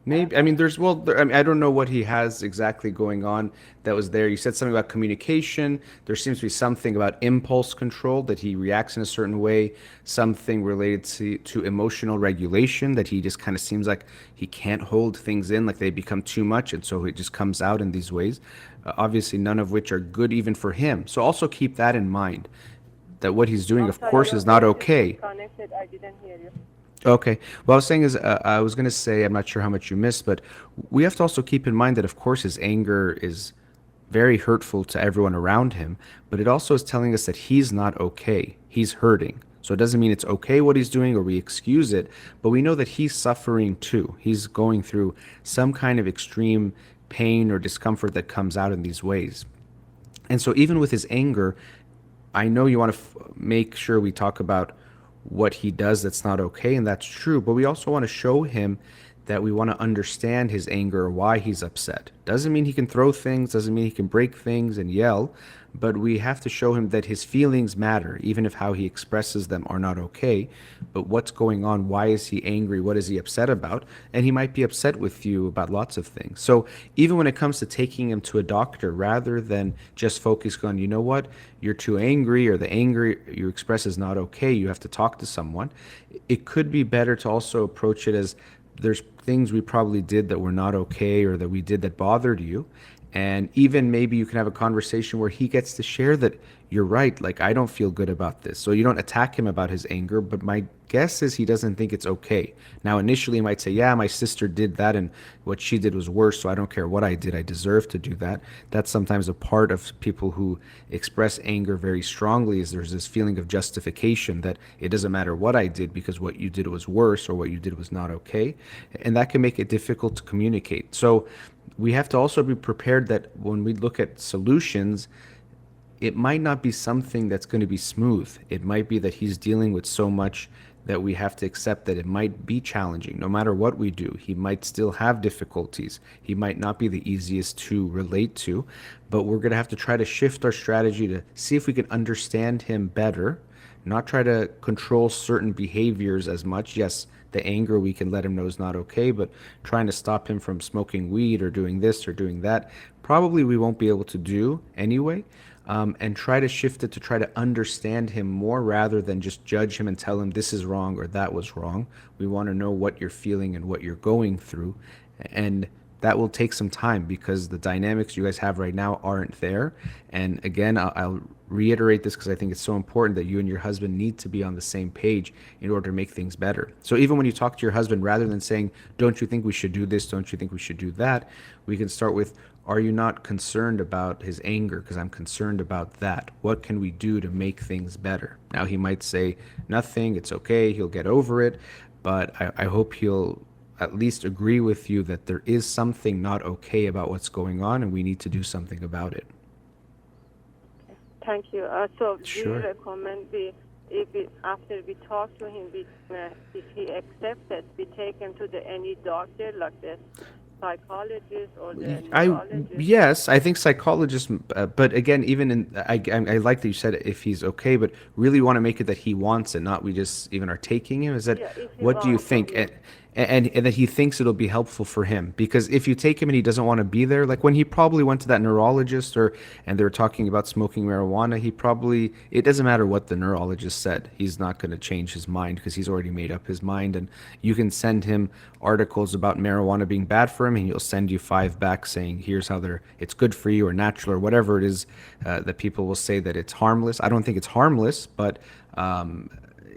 Maybe, I mean, I don't know what he has exactly going on that was there. You said something about communication. There seems to be something about impulse control, that he reacts in a certain way, something related to emotional regulation, that he just kind of seems like he can't hold things in, like they become too much, and so it just comes out in these ways. Obviously, none of which are good even for him. So also keep that in mind, that what he's doing, of course, is not okay. I didn't hear you. Okay. What I was saying is, I was going to say, I'm not sure how much you missed, but we have to also keep in mind that, of course, his anger is very hurtful to everyone around him, but it also is telling us that he's not okay. He's hurting. So it doesn't mean it's okay what he's doing or we excuse it, but we know that he's suffering too. He's going through some kind of extreme pain or discomfort that comes out in these ways. And so even with his anger, I know you want to make sure we talk about what he does that's not okay, and that's true, but we also want to show him that we want to understand his anger or why he's upset. Doesn't mean he can throw things, doesn't mean he can break things and yell, but we have to show him that his feelings matter, even if how he expresses them are not okay. But what's going on? Why is he angry? What is he upset about? And he might be upset with you about lots of things. So even when it comes to taking him to a doctor, rather than just focusing on, you know what, you're too angry, or the anger you express is not okay, you have to talk to someone, it could be better to also approach it as, there's things we probably did that were not okay, or that we did that bothered you. And even maybe you can have a conversation where he gets to share that, you're right, like, I don't feel good about this. So you don't attack him about his anger, but my guess is he doesn't think it's okay. Now, initially he might say, yeah, my sister did that and what she did was worse, so I don't care what I did, I deserve to do that. That's sometimes a part of people who express anger very strongly, is there's this feeling of justification that it doesn't matter what I did because what you did was worse, or what you did was not okay. And that can make it difficult to communicate. So we have to also be prepared that when we look at solutions, it might not be something that's going to be smooth. It might be that he's dealing with so much that we have to accept that it might be challenging. No matter what we do, he might still have difficulties. He might not be the easiest to relate to, but we're going to have to try to shift our strategy to see if we can understand him better, not try to control certain behaviors as much. Yes, the anger, we can let him know is not okay, but trying to stop him from smoking weed or doing this or doing that, probably we won't be able to do anyway. And try to shift it to try to understand him more, rather than just judge him and tell him this is wrong or that was wrong. We want to know what you're feeling and what you're going through. And that will take some time, because the dynamics you guys have right now aren't there. And again, I'll reiterate this because I think it's so important that you and your husband need to be on the same page in order to make things better. So even when you talk to your husband, rather than saying, don't you think we should do this? Don't you think we should do that? We can start with, are you not concerned about his anger? Because I'm concerned about that. What can we do to make things better? Now, he might say, nothing, it's okay, he'll get over it. But I hope he'll at least agree with you that there is something not okay about what's going on, and we need to do something about it. Thank you. So Sure. we recommend after we talk to him, if he accepts it, we take him to any doctor, like the psychologist or the neurologist. Yes, I think psychologists, but again, even I like that you said if he's okay, but really want to make it that he wants it, not we just even are taking him. Is that, Yeah, if he what do you wants, think? yeah. And that he thinks it'll be helpful for him, because if you take him and he doesn't want to be there, like when he probably went to that neurologist, and they were talking about smoking marijuana, it doesn't matter what the neurologist said, he's not going to change his mind, because he's already made up his mind. And you can send him articles about marijuana being bad for him, and he'll send you 5 back saying, here's how it's good for you, or natural, or whatever it is, that people will say that it's harmless. I don't think it's harmless, but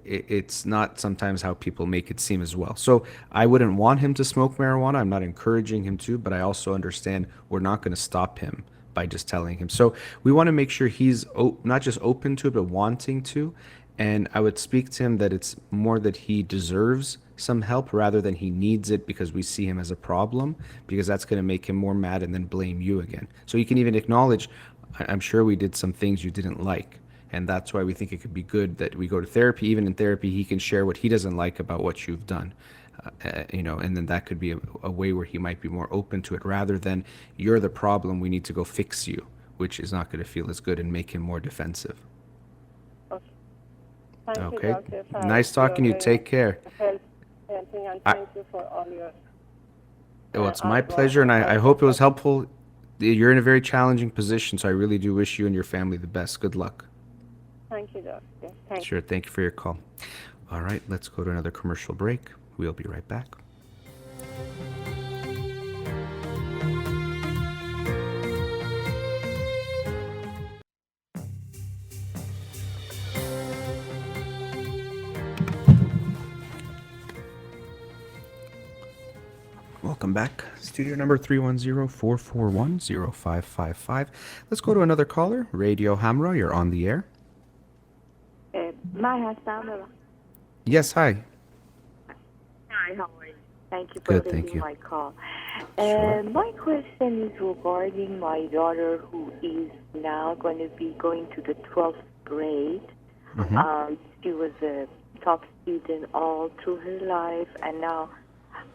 it's not sometimes how people make it seem as well. So I wouldn't want him to smoke marijuana. I'm not encouraging him to, but I also understand we're not going to stop him by just telling him. So we want to make sure he's not just open to it, but wanting to. And I would speak to him that it's more that he deserves some help rather than he needs it because we see him as a problem, because that's going to make him more mad and then blame you again. So you can even acknowledge, I'm sure we did some things you didn't like. And that's why we think it could be good that we go to therapy. Even in therapy, he can share what he doesn't like about what you've done. And then that could be a way where he might be more open to it, rather than you're the problem, we need to go fix you, which is not going to feel as good and make him more defensive. Okay. Thank you, Okay. Dr. Farid. Nice talking to you. Take care. Helping, and thank you for all your. Well, it's my advice. pleasure, and I hope it was helpful. You're in a very challenging position, so I really do wish you and your family the best. Good luck. Thank you, Doctor. Thank you. Sure. Thank you for your call. All right, let's go to another commercial break. We'll be right back. Welcome back. Studio number 310-441-0555. Let's go to another caller. Radio Hamra, you're on the air. Yes, hi. Hi, how are you? Thank you for Good, thank taking you. my call. Sure. My question is regarding my daughter who is now going to be going to the 12th grade. Mm-hmm. She was a top student all through her life, and now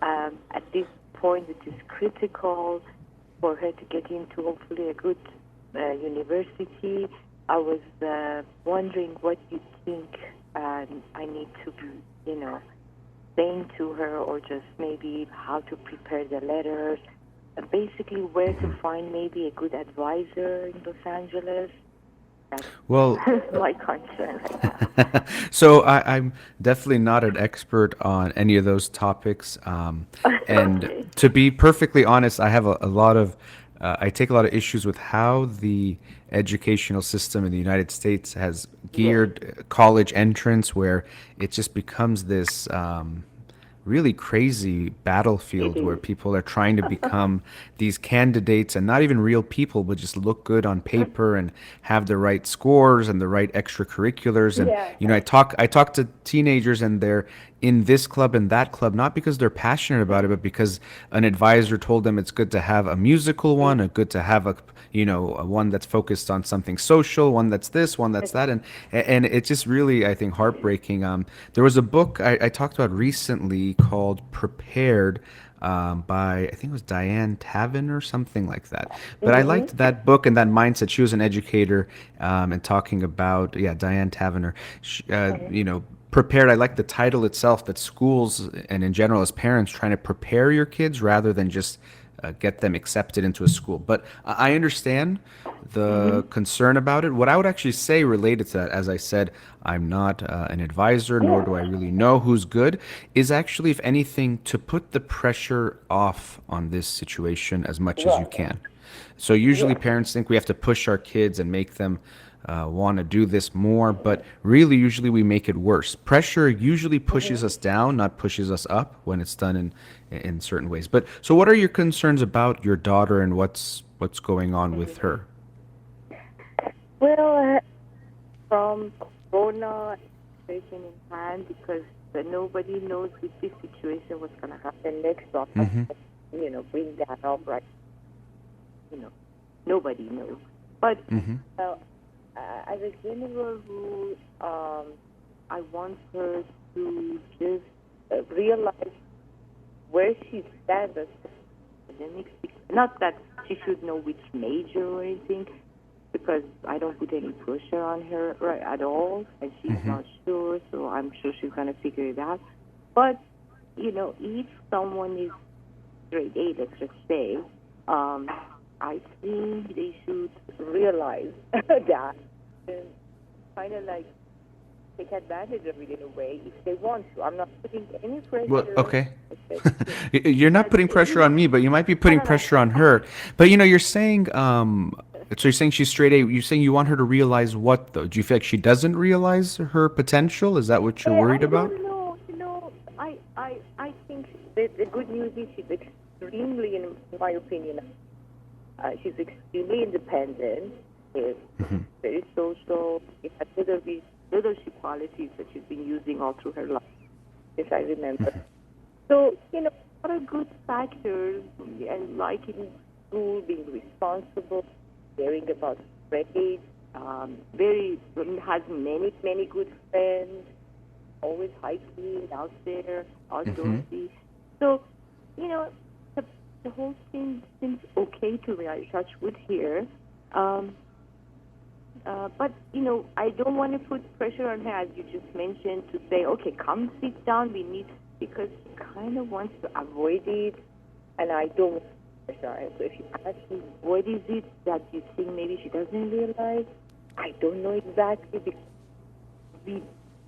at this point, it is critical for her to get into hopefully a good university. I was wondering what you think I need to be, saying to her, or just maybe how to prepare the letters, basically where to find maybe a good advisor in Los Angeles. That's Well, my concern right now. so I'm definitely not an expert on any of those topics. And Okay. to be perfectly honest, I have a lot of, I take a lot of issues with how the educational system in the United States has geared college entrance, where it just becomes this really crazy battlefield It where is. people are trying to become these candidates and not even real people, but just look good on paper and have the right scores and the right extracurriculars. And Yeah. I talk to teenagers, and they're in this club and that club, not because they're passionate about it, but because an advisor told them it's good to have a musical one, a good to have a one that's focused on something social, one that's this, one that's that, and it's just really, I think, heartbreaking. There was a book I talked about recently called Prepared, by, I think it was Diane Tavin or something like that. But I liked that book and that mindset. She was an educator, and talking about, yeah, Diane Tavener. Prepared. I like the title itself. That schools and in general as parents trying to prepare your kids rather than just get them accepted into a school. But I understand the concern about it. What I would actually say related to that, as I said, I'm not an advisor, nor do I really know who's good, is actually, if anything, to put the pressure off on this situation as much as you can. So usually parents think we have to push our kids and make them want to do this more, but really, usually we make it worse. Pressure usually pushes us down, not pushes us up when it's done in certain ways. But so, what are your concerns about your daughter and what's going on with her? Well, from Corona situation in hand, because nobody knows with this situation what's going to happen next. So I can't, bring that up right. Nobody knows. But as a general rule, I want her to just realize where she stands as academics. Not that she should know which major or anything, because I don't put any pressure on her right, at all, and she's not sure, so I'm sure she's going to figure it out. But, if someone is grade 8, let's just say, I think they should realize that and kind of like take advantage of it in a way if they want to. I'm not putting any pressure. Well, okay. I You're not putting pressure on me, but you might be putting pressure on her. But you're saying, so you're saying she's straight A. You're saying you want her to realize what, though? Do you feel like she doesn't realize her potential? Is that what you're worried about? I don't know. I think the good news is she's extremely, in my opinion, she's extremely independent. She's very social. She has leadership qualities that she's been using all through her life, if I remember. So, what are good factors, and liking school, being responsible, caring about grades, has many good friends, always hiking out there, outdoorsy. So, the whole thing seems okay to me. I touch wood here. But, I don't want to put pressure on her, as you just mentioned, to say, okay, come sit down, because she kind of wants to avoid it, and I don't want to pressure her. So if you ask me, what is it that you think maybe she doesn't realize? I don't know exactly, because we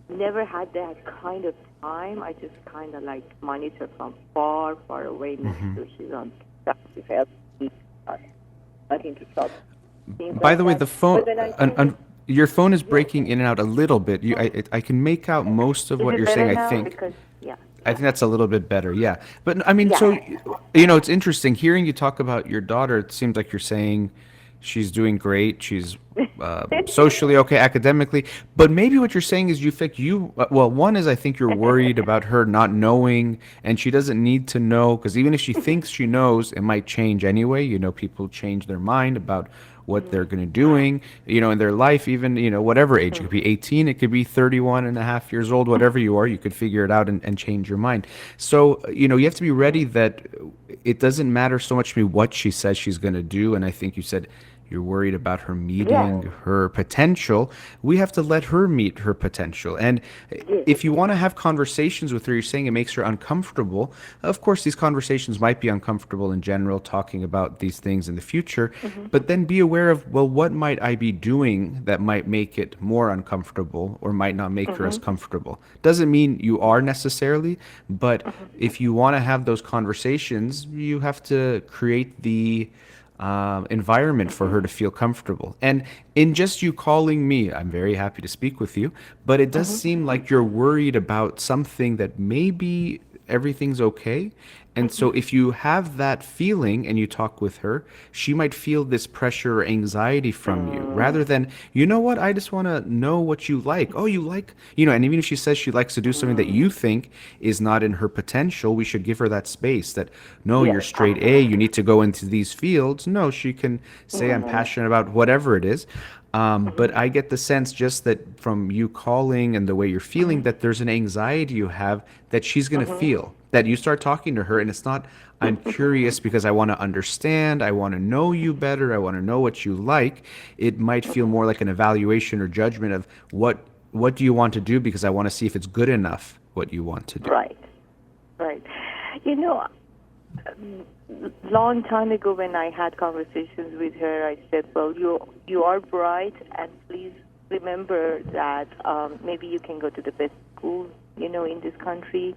never had that kind of time. I just kind of monitor from far away, make sure she's on track, she's healthy, nothing to trouble. By the way, the phone, But then I your phone is breaking in and out a little bit. I can make out most of what you're saying, I think. Because, yeah. I think that's a little bit better, yeah. But I mean, so, it's interesting hearing you talk about your daughter. It seems like you're saying she's doing great. She's socially okay, academically. But maybe what you're saying is you think one is I think you're worried about her not knowing, and she doesn't need to know, because even if she thinks she knows, it might change anyway. People change their mind about what they're going to doing, in their life, even, whatever age. It could be 18, it could be 31 and a half years old, whatever you are, you could figure it out and change your mind. So, you have to be ready that it doesn't matter so much to me what she says she's going to do. And I think you said you're worried about her meeting her potential. We have to let her meet her potential. And if you want to have conversations with her, you're saying it makes her uncomfortable. Of course, these conversations might be uncomfortable in general, talking about these things in the future. But then be aware of, well, what might I be doing that might make it more uncomfortable or might not make her as comfortable? Doesn't mean you are necessarily, but if you want to have those conversations, you have to create the environment for her to feel comfortable. And in just you calling me, I'm very happy to speak with you, but it does seem like you're worried about something that maybe everything's okay. And so if you have that feeling and you talk with her, she might feel this pressure or anxiety from you rather than, you know what, I just want to know what you like. Oh, you like, and even if she says she likes to do something that you think is not in her potential, we should give her that space that, no, you're straight A, you need to go into these fields. No, she can say, I'm passionate about whatever it is. But I get the sense just that from you calling and the way you're feeling that there's an anxiety you have that she's going to feel, that you start talking to her and it's not, I'm curious because I want to understand, I want to know you better, I want to know what you like. It might feel more like an evaluation or judgment of what do you want to do, because I want to see if it's good enough what you want to do. Right. Long time ago when I had conversations with her, I said, well, you are bright, and please remember that maybe you can go to the best schools, in this country.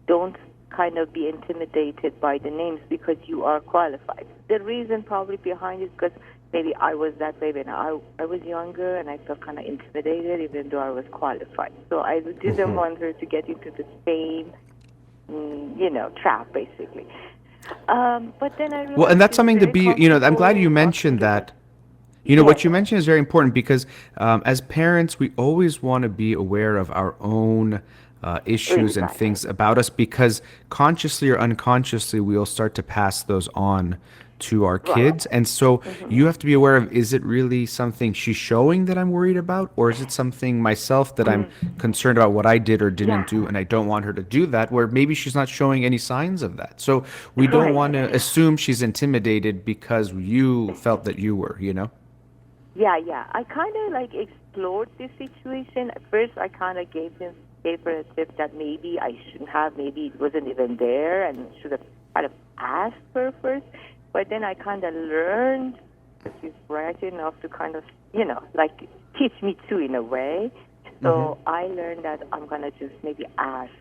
Don't kind of be intimidated by the names because you are qualified. The reason probably behind it is because maybe I was that way when I was younger, and I felt kind of intimidated even though I was qualified. So I didn't want her to get into the same, trap, basically. But then I realized, well, and that's something to be, I'm glad you mentioned that. What you mentioned is very important because as parents, we always want to be aware of our own issues and things about us, because consciously or unconsciously, we'll start to pass those on to our kids. And so you have to be aware of, is it really something she's showing that I'm worried about, or is it something myself that I'm concerned about what I did or didn't do, and I don't want her to do that, where maybe she's not showing any signs of that. So we don't want to assume she's intimidated because you felt that you were, Yeah. I kind of explored this situation. At first, I kind of gave her a tip that maybe I shouldn't have, maybe it wasn't even there, and should have kind of asked her first. But then I kind of learned that she's bright enough to kind of, teach me too in a way. So I learned that I'm going to just maybe ask.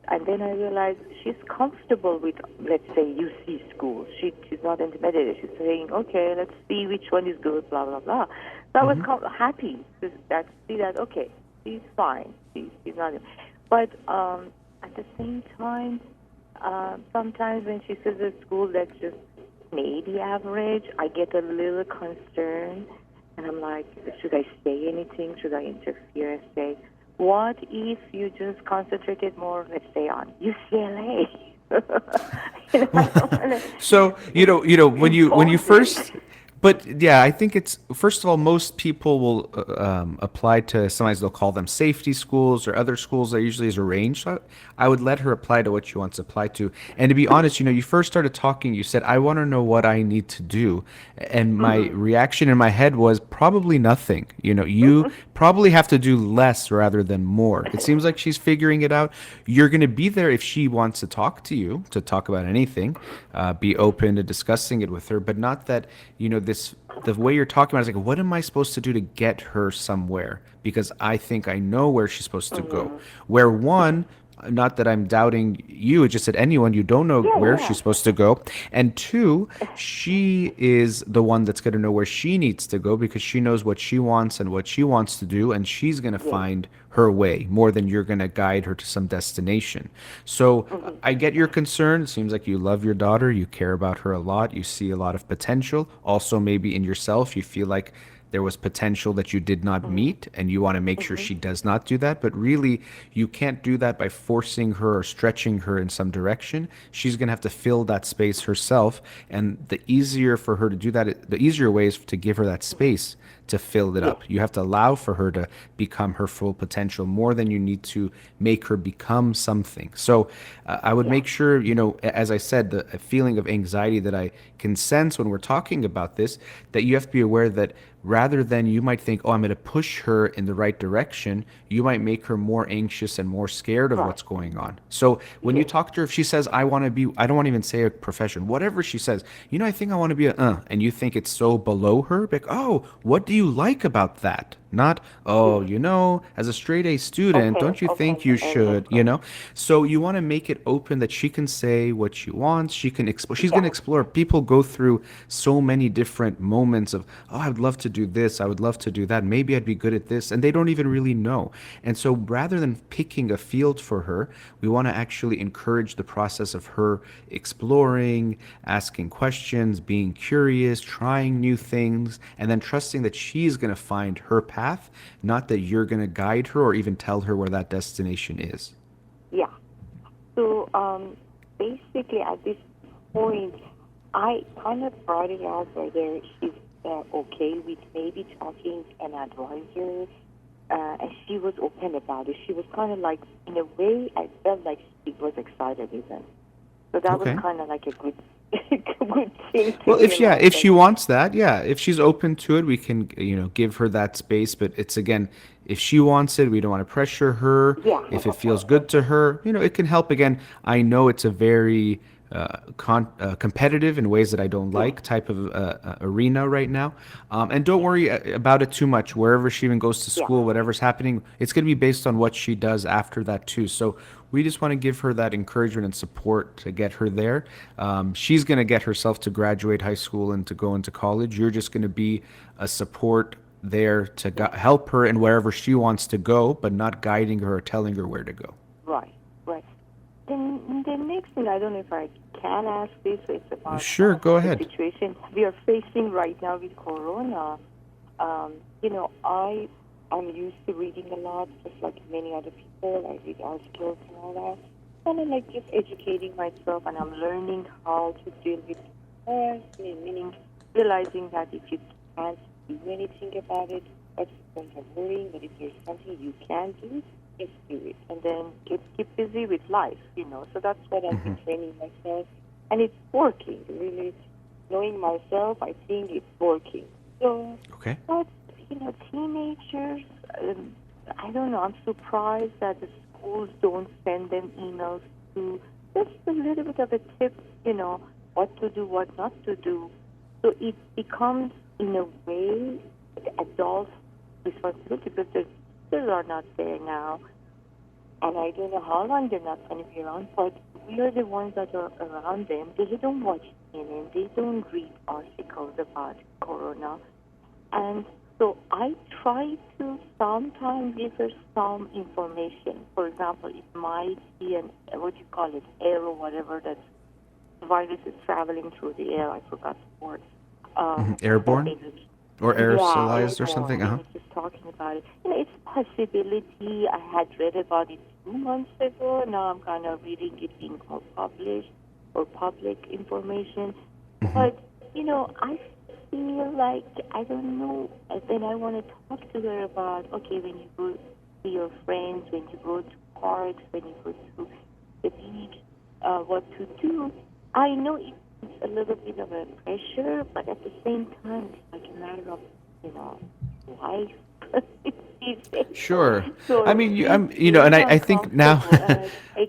And then I realized she's comfortable with, let's say, UC school. She's not intimidated. She's saying, okay, let's see which one is good, blah, blah, blah. So I was happy to see that, okay, she's fine. She's not. But at the same time, sometimes when she says at school that's just maybe average, I get a little concerned, and I'm like, should I say anything? Should I interfere and say, what if you just concentrated more, let's say, on UCLA? So when you first. But yeah, I think it's, first of all, most people will apply to, sometimes they'll call them safety schools or other schools that usually is arranged. So I would let her apply to what she wants to apply to. And to be honest, you first started talking, you said, I want to know what I need to do. And my reaction in my head was probably nothing. You probably have to do less rather than more. It seems like she's figuring it out. You're going to be there if she wants to talk to you, to talk about anything, be open to discussing it with her, but not that, the way you're talking about it is like, what am I supposed to do to get her somewhere? Because I think I know where she's supposed to go. Where one, not that I'm doubting you, it's just that anyone, you don't know where she's supposed to go. And two, she is the one that's going to know where she needs to go, because she knows what she wants and what she wants to do, and she's going to find her way more than you're going to guide her to some destination. So I get your concern. It seems like you love your daughter. You care about her a lot. You see a lot of potential. Also, maybe in yourself, you feel like there was potential that you did not meet, and you want to make sure she does not do that. But really, you can't do that by forcing her or stretching her in some direction. She's going to have to fill that space herself. And the easier for her to do that, the easier way is to give her that space to fill it up. You have to allow for her to become her full potential more than you need to make her become something. So I would make sure, as I said, the feeling of anxiety that I can sense when we're talking about this, that you have to be aware that rather than you might think, oh, I'm going to push her in the right direction, you might make her more anxious and more scared of what's going on. So when you talk to her, if she says, I don't want to even say a profession, whatever she says, I think I want to be and you think it's so below her, like, oh, what do you like about that? Not, as a straight A student, don't you think you should, So you want to make it open that she can say what she wants. She can explore. She's going to explore. People go through so many different moments of, oh, I would love to do this. I would love to do that. Maybe I'd be good at this. And they don't even really know. And so rather than picking a field for her, we want to actually encourage the process of her exploring, asking questions, being curious, trying new things, and then trusting that she's going to find her path, not that you're going to guide her or even tell her where that destination is. Yeah. So basically, at this point, I kind of brought it out whether she's okay with maybe talking to an advisor, and she was open about it. She was kind of like, in a way, I felt like she was excited even. So that was kind of like a good good thing. Well, if she wants that, if she's open to it, we can, give her that space. But it's, again, if she wants it, we don't want to pressure her. Yeah. If it feels good to her, it can help. Again, I know it's a very competitive in ways that I don't like type of arena right now. And don't worry about it too much. Wherever she even goes to school, whatever's happening, it's going to be based on what she does after that too. So we just want to give her that encouragement and support to get her there. She's going to get herself to graduate high school and to go into college. You're just going to be a support there to help her in wherever she wants to go, but not guiding her or telling her where to go. Right. Then the next thing, I don't know if I can ask this, it's about sure, go ahead. The situation we are facing right now with Corona. I'm used to reading a lot, just like many other people. I read articles and all that. And I'm like just educating myself, and I'm learning how to deal with stress, meaning realizing that if you can't do anything about it, what's the point of worrying? But if there's something you can do, just do it. And then keep busy with life, So that's what I've been training myself. And it's working, really. Knowing myself, I think it's working. So, but, teenagers, I don't know, I'm surprised that the schools don't send them emails to just a little bit of a tip, what to do, what not to do. So it becomes, in a way, adult responsibility because the teachers are not there now. And I don't know how long they're not going to be around, but we are the ones that are around them. They don't watch CNN. They don't read articles about Corona. And so I try to sometimes give her some information. For example, it might be air or whatever, that virus is traveling through the air. I forgot the word. Airborne? Or aerosolized or something? Just talking about it. It's a possibility. I had read about it 2 months ago. Now I'm kind of reading it being published or public information. But, I feel like, I don't know, then I want to talk to her about, okay, when you go to your friends, when you go to parks, when you go to the beach, what to do. I know it's a little bit of a pressure, but at the same time, it's like a matter of, life. Sure. So I mean, I think now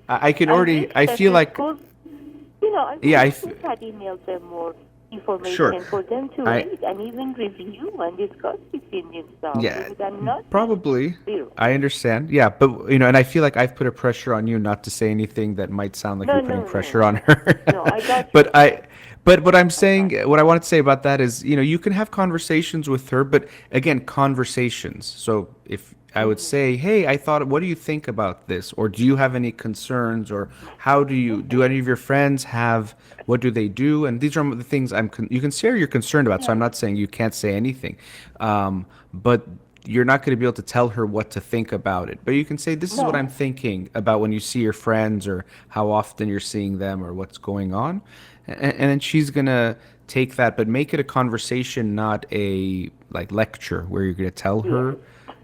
I can already, I feel like, I think that emails them more information for them to read and even review and discuss between themselves. Yeah, probably. I understand. Yeah, but, and I feel like I've put a pressure on you not to say anything that might sound like you're putting pressure on her. No, I got you. But what I'm saying, what I want to say about that is, you can have conversations with her, but again, conversations. So if I would say, hey, I thought, what do you think about this? Or do you have any concerns? Or how do any of your friends have, what do they do? And these are the things you can share you're concerned about. So I'm not saying you can't say anything. But you're not going to be able to tell her what to think about it. But you can say, this is what I'm No. thinking about when you see your friends or how often you're seeing them or what's going on. And then she's going to take that, but make it a conversation, not a like lecture where you're going to tell her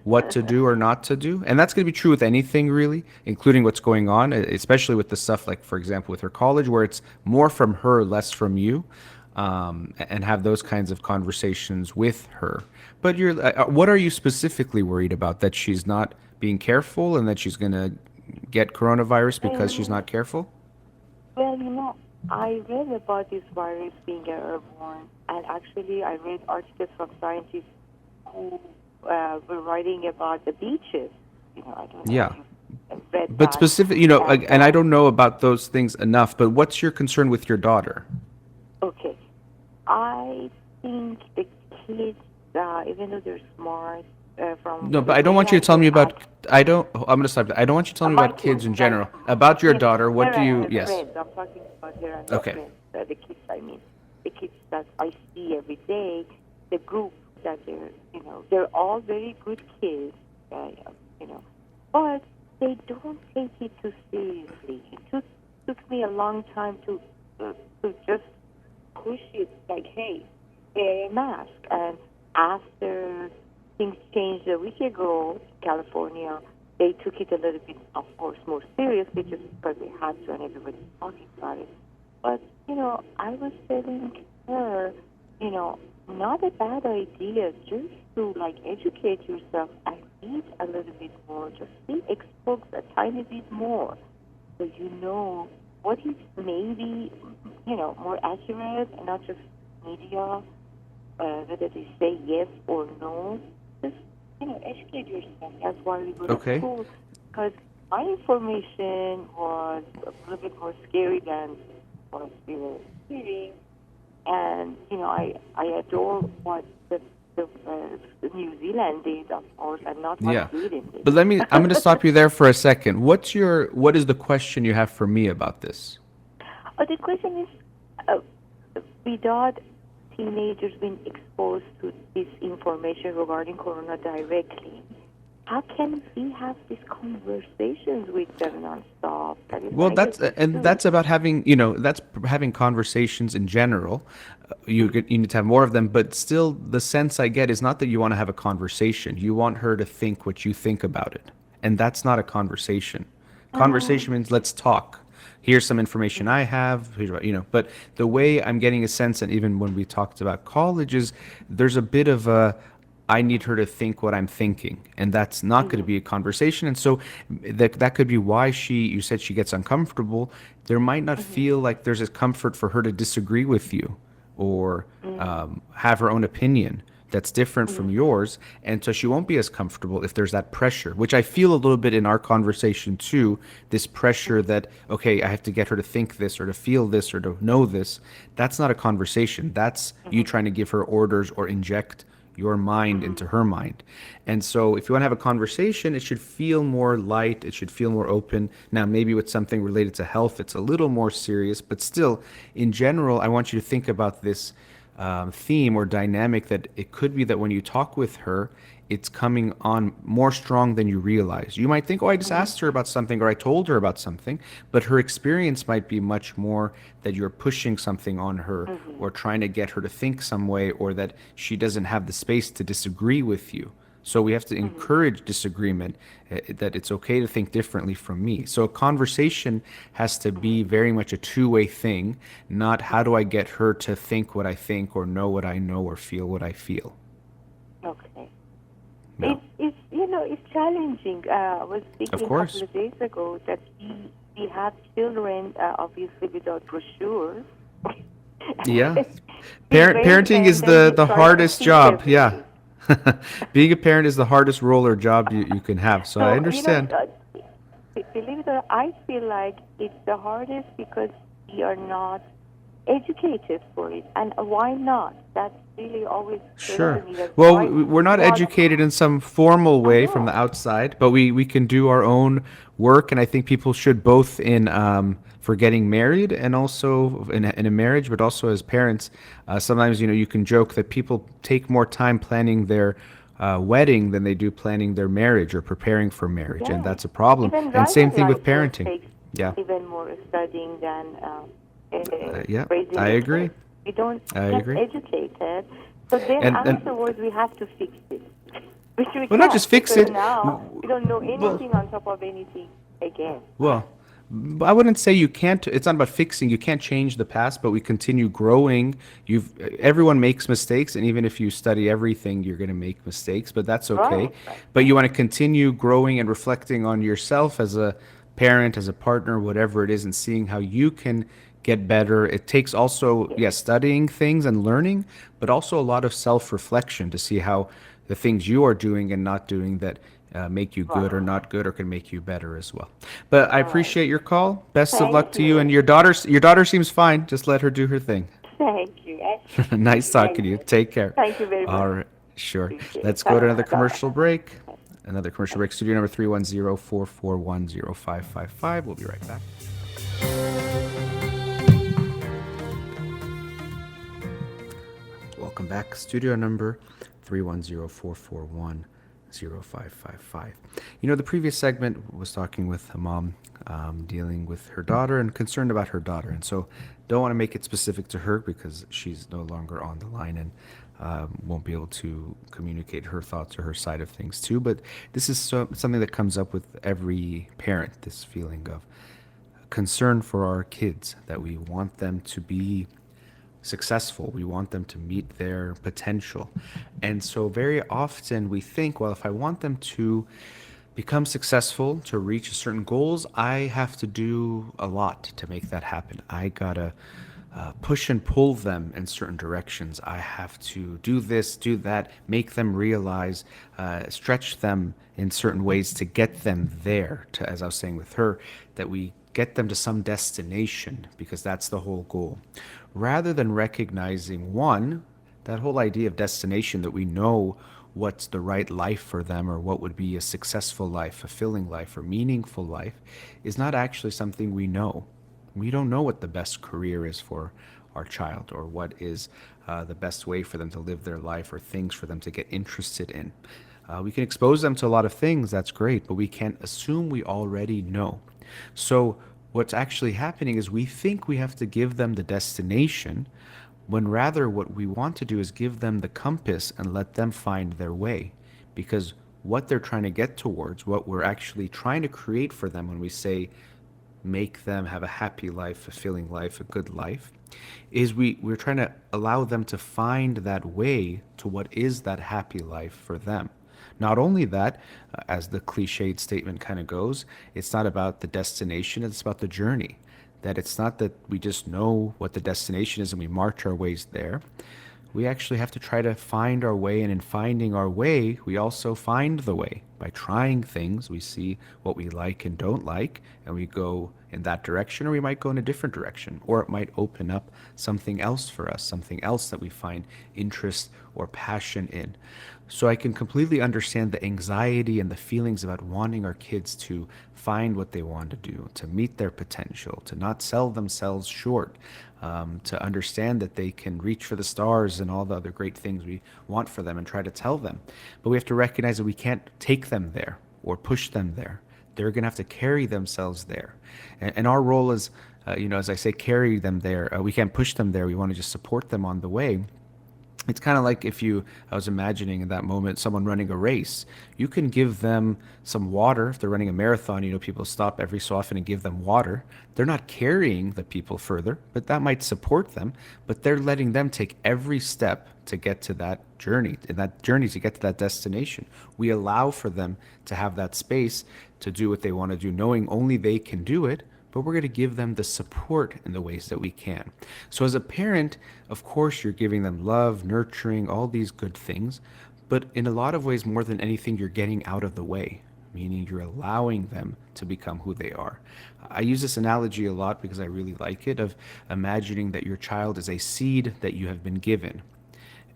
what to do or not to do. And that's going to be true with anything really, including what's going on, especially with the stuff like, for example, with her college, where it's more from her, less from you, and have those kinds of conversations with her. But what are you specifically worried about? That she's not being careful and that she's going to get coronavirus because she's not careful? Well, I read about this virus being airborne, and actually I read articles from scientists who were writing about the beaches. I don't know Yeah. if you've read But that. specific, and I don't know about those things enough, but what's your concern with your daughter? Okay. I think the kids, even though they're smart, from No, the but I don't way want you to tell me about. interact- I'm going to stop. I don't want you to tell me My about kids in like, general. About your yes, daughter, what her do you? and her Yes. friends. I'm talking about her and her Okay. friends. The kids, the kids that I see every day, the group that they're all very good kids, but they don't take it too seriously. It took me a long time to just push it like, hey, wear a mask. And after things changed a week ago in California, they took it a little bit, of course, more seriously just because they had to and everybody's talking about it. But, I was telling her, not a bad idea just to, educate yourself and eat a little bit more. Just be exposed a tiny bit more so you know what is maybe, more accurate and not just media, whether they say yes or no. Just, educate yourself. That's why we go to school. Because my information was a little bit more scary than what we were hearing. And, I adore what the New Zealand did, of course, and not what Yeah. Sweden did. But I'm going to stop you there for a second. What is the question you have for me about this? The question is, without teenagers being exposed to this information regarding corona directly, how can we have these conversations with them nonstop? Well, that's about having, that's having conversations in general. You need to have more of them, but still the sense I get is not that you want to have a conversation. You want her to think what you think about it. And that's not a conversation. Conversation means let's talk. Here's some information I have, but the way I'm getting a sense, and even when we talked about colleges, there's a bit of I need her to think what I'm thinking, and that's not going to be a conversation. And so that could be why you said she gets uncomfortable. There might not feel like there's a comfort for her to disagree with you or have her own opinion that's different from yours. And so she won't be as comfortable if there's that pressure, which I feel a little bit in our conversation too, this pressure that, okay, I have to get her to think this or to feel this or to know this. That's not a conversation. That's you trying to give her orders or inject your mind into her mind. And so if you want to have a conversation, it should feel more light. It should feel more open. Now, maybe with something related to health, it's a little more serious, but still, in general, I want you to think about this theme or dynamic that it could be that when you talk with her, it's coming on more strong than you realize. You might think, oh, I just asked her about something or I told her about something, but her experience might be much more that you're pushing something on her or trying to get her to think some way, or that she doesn't have the space to disagree with you. So we have to encourage disagreement, that it's okay to think differently from me. So a conversation has to be very much a two-way thing, not how do I get her to think what I think or know what I know or feel what I feel. Okay. No. It's challenging. I was thinking Of a course. couple of days ago that we have children, obviously without brochures. Yeah. Very Parenting is independent, the trying to hardest teach job. everything. Yeah. Being a parent is the hardest role or job you can have. So I understand. Believe it or not, I feel like it's the hardest because we are not educated for it. And why not? That's really always Sure. to me. That's Well, why, we're not why- educated in some formal way from the know. outside, but we can do our own work, and I think people should both in for getting married and also in a marriage, but also as parents. Sometimes you can joke that people take more time planning their wedding than they do planning their marriage or preparing for marriage, and Yeah. that's a problem. Even And same driving thing with license parenting. takes Yeah. even more studying than Yeah, raising I a agree. kid. We don't I get agree. educated. So then And afterwards we have to fix it. Which we well, not can't, just fix because it. now we don't know Well, anything on top of anything again. Well, I wouldn't say you can't. It's not about fixing. You can't change the past, but we continue growing. Everyone makes mistakes, and even if you study everything, you're going to make mistakes, but that's okay. Right. But you want to continue growing and reflecting on yourself as a parent, as a partner, whatever it is, and seeing how you can get better. It takes also, yes, studying things and learning, but also a lot of self-reflection to see how the things you are doing and not doing that make you good or not good or can make you better as well. But I appreciate your call. Best of luck Thank to you. And you. your daughter seems fine. Just let her do her thing. Thank you. Nice talking to you. Take care. Thank you very much. All right. Sure. Appreciate it. Let's go to another Bye. commercial break. Another commercial break. Studio number 310-441-0555. We'll be right back. Welcome back. Studio number 310-441-0555. The previous segment was talking with a mom dealing with her daughter and concerned about her daughter. And so don't want to make it specific to her because she's no longer on the line and won't be able to communicate her thoughts or her side of things too. But this is something that comes up with every parent, this feeling of concern for our kids, that we want them to be successful. We want them to meet their potential. And so very often we think, well, if I want them to become successful, to reach certain goals, I have to do a lot to make that happen. I gotta push and pull them in certain directions. I have to do this, do that, make them realize, stretch them in certain ways to get them there, to, as I was saying with her, that we get them to some destination, because that's the whole goal. Rather than recognizing, one, that whole idea of destination, that we know what's the right life for them or what would be a successful life, fulfilling life, or meaningful life, is not actually something we know. We don't know what the best career is for our child, or what is the best way for them to live their life, or things for them to get interested in. We can expose them to a lot of things, that's great, but we can't assume we already know. So what's actually happening is we think we have to give them the destination, when rather what we want to do is give them the compass and let them find their way. Because what they're trying to get towards, what we're actually trying to create for them when we say make them have a happy life, fulfilling life, a good life, is we're trying to allow them to find that way to what is that happy life for them. Not only that, as the cliched statement kind of goes, it's not about the destination, it's about the journey. That it's not that we just know what the destination is and we march our ways there. We actually have to try to find our way, and in finding our way, we also find the way. By trying things, we see what we like and don't like, and we go in that direction, or we might go in a different direction, or it might open up something else for us, something else that we find interest or passion in. So I can completely understand the anxiety and the feelings about wanting our kids to find what they want to do, to meet their potential, to not sell themselves short, to understand that they can reach for the stars and all the other great things we want for them and try to tell them. But we have to recognize that we can't take them there or push them there. They're going to have to carry themselves there. And our role is, as I say, carry them there. We can't push them there. We want to just support them on the way. It's kind of like I was imagining in that moment, someone running a race. You can give them some water. If they're running a marathon, people stop every so often and give them water. They're not carrying the people further, but that might support them. But they're letting them take every step to get to that journey, to get to that destination. We allow for them to have that space to do what they want to do, knowing only they can do it. But we're going to give them the support in the ways that we can. So as a parent, of course, you're giving them love, nurturing, all these good things. But in a lot of ways, more than anything, you're getting out of the way. meaning you're allowing them to become who they are. I use this analogy a lot because I really like it, of imagining that your child is a seed that you have been given,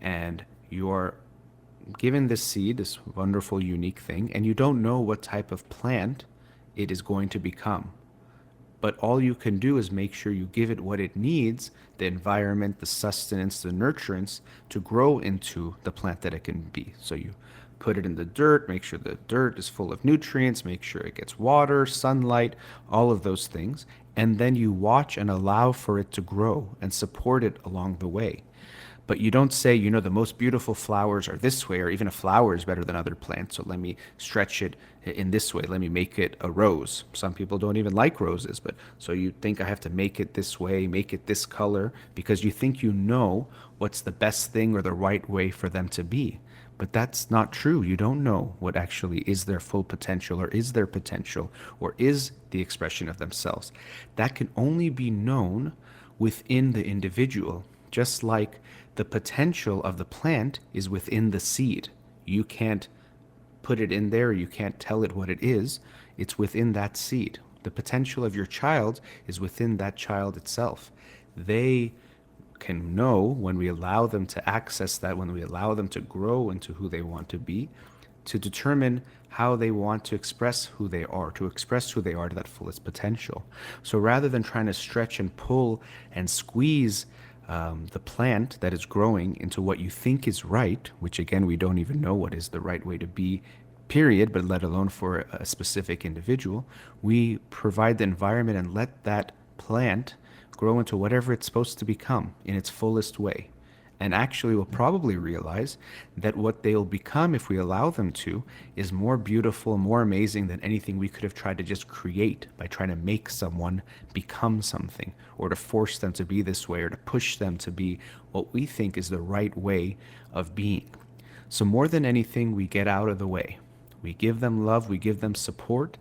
and you're given this seed, this wonderful, unique thing, and you don't know what type of plant it is going to become. But all you can do is make sure you give it what it needs, the environment, the sustenance, the nurturance, to grow into the plant that it can be. So you put it in the dirt, make sure the dirt is full of nutrients, make sure it gets water, sunlight, all of those things. And then you watch and allow for it to grow and support it along the way. But you don't say, the most beautiful flowers are this way, or even a flower is better than other plants, so let me stretch it in this way. Let me make it a rose. Some people don't even like roses, but so you think I have to make it this way, make it this color, because you think you know what's the best thing or the right way for them to be. But that's not true. You don't know what actually is their full potential, or is their potential, or is the expression of themselves. That can only be known within the individual, just like the potential of the plant is within the seed. You can't put it in there, you can't tell it what it is. It's within that seed. The potential of your child is within that child itself. They can know when we allow them to access that, when we allow them to grow into who they want to be, to determine how they want to express who they are, to that fullest potential. So rather than trying to stretch and pull and squeeze the plant that is growing into what you think is right, which again, we don't even know what is the right way to be, period, but let alone for a specific individual, we provide the environment and let that plant grow into whatever it's supposed to become in its fullest way. And actually we'll probably realize that what they'll become, if we allow them to, is more beautiful, more amazing than anything we could have tried to just create by trying to make someone become something, or to force them to be this way, or to push them to be what we think is the right way of being. So more than anything, we get out of the way. We give them love, we give them support,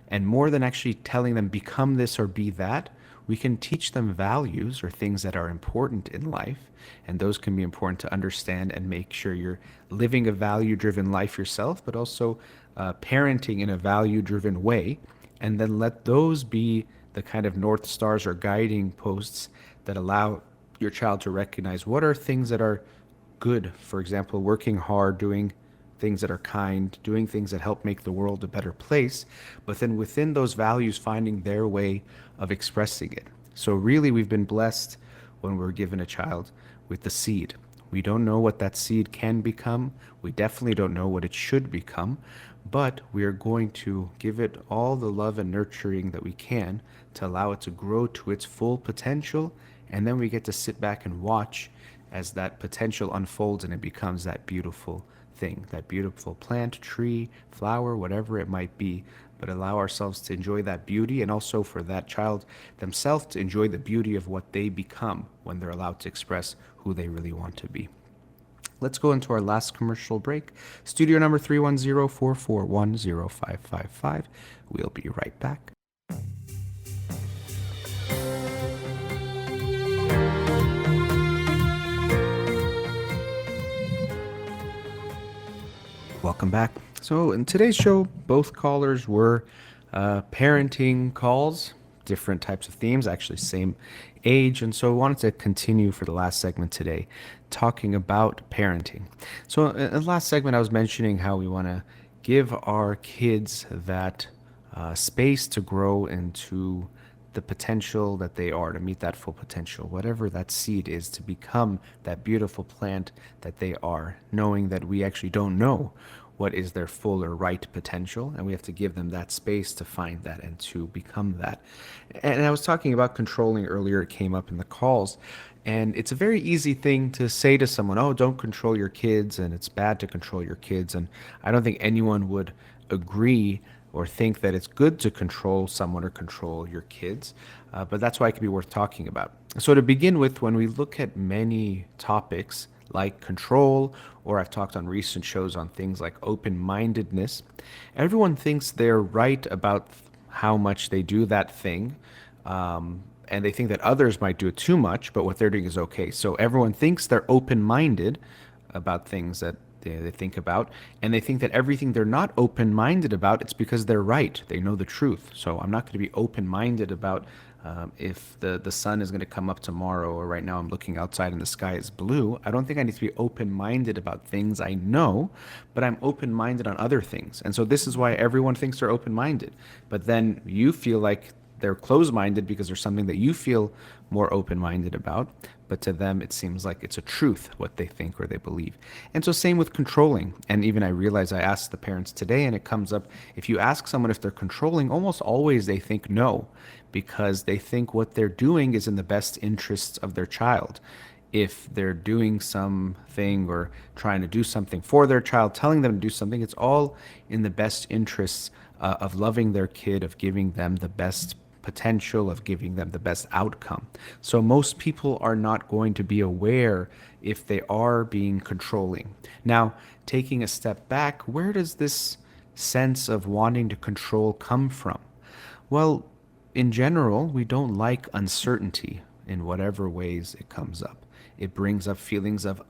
and more than actually telling them become this or be that, we can teach them values or things that are important in life, and those can be important to understand and make sure you're living a value-driven life yourself, but also parenting in a value-driven way, and then let those be the kind of North Stars or guiding posts that allow your child to recognize what are things that are good. For example, working hard, doing things that are kind, doing things that help make the world a better place, but then within those values, finding their way of expressing it. So really, we've been blessed when we're given a child with the seed. We don't know what that seed can become. We definitely don't know what it should become, but we are going to give it all the love and nurturing that we can to allow it to grow to its full potential, and then we get to sit back and watch as that potential unfolds and it becomes that beautiful thing, that beautiful plant, tree, flower, whatever it might be, but allow ourselves to enjoy that beauty, and also for that child themselves to enjoy the beauty of what they become when they're allowed to express who they really want to be. Let's go into our last commercial break. Studio number 310-441-0555. We'll be right back. Welcome back. So in today's show, both callers were parenting calls, different types of themes, actually same age. And so I wanted to continue for the last segment today, talking about parenting. So in the last segment, I was mentioning how we want to give our kids that space to grow into the potential that they are, to meet that full potential, whatever that seed is, to become that beautiful plant that they are, knowing that we actually don't know what is their full or right potential, and we have to give them that space to find that and to become that. And I was talking about controlling earlier, it came up in the calls, and it's a very easy thing to say to someone, oh, don't control your kids, and it's bad to control your kids, and I don't think anyone would agree or think that it's good to control someone or control your kids, but that's why it can be worth talking about. So to begin with, when we look at many topics like control, or I've talked on recent shows on things like open-mindedness, everyone thinks they're right about how much they do that thing, and they think that others might do it too much, but what they're doing is okay. So everyone thinks they're open-minded about things that they think about, and they think that everything they're not open-minded about, it's because they're right. They know the truth. So I'm not going to be open-minded about if the sun is going to come up tomorrow, or right now I'm looking outside and the sky is blue. I don't think I need to be open-minded about things I know, but I'm open-minded on other things. And so this is why everyone thinks they're open-minded. But then you feel like they're closed-minded because there's something that you feel more open-minded about, but to them it seems like it's a truth what they think or they believe. And so same with controlling. And even I realize I asked the parents today, and it comes up, if you ask someone if they're controlling, almost always they think no, because they think what they're doing is in the best interests of their child. If they're doing something or trying to do something for their child, telling them to do something, it's all in the best interests of loving their kid, of giving them the best potential, of giving them the best outcome. So most people are not going to be aware if they are being controlling. Now, taking a step back, where does this sense of wanting to control come from? Well, in general, we don't like uncertainty in whatever ways it comes up. It brings up feelings of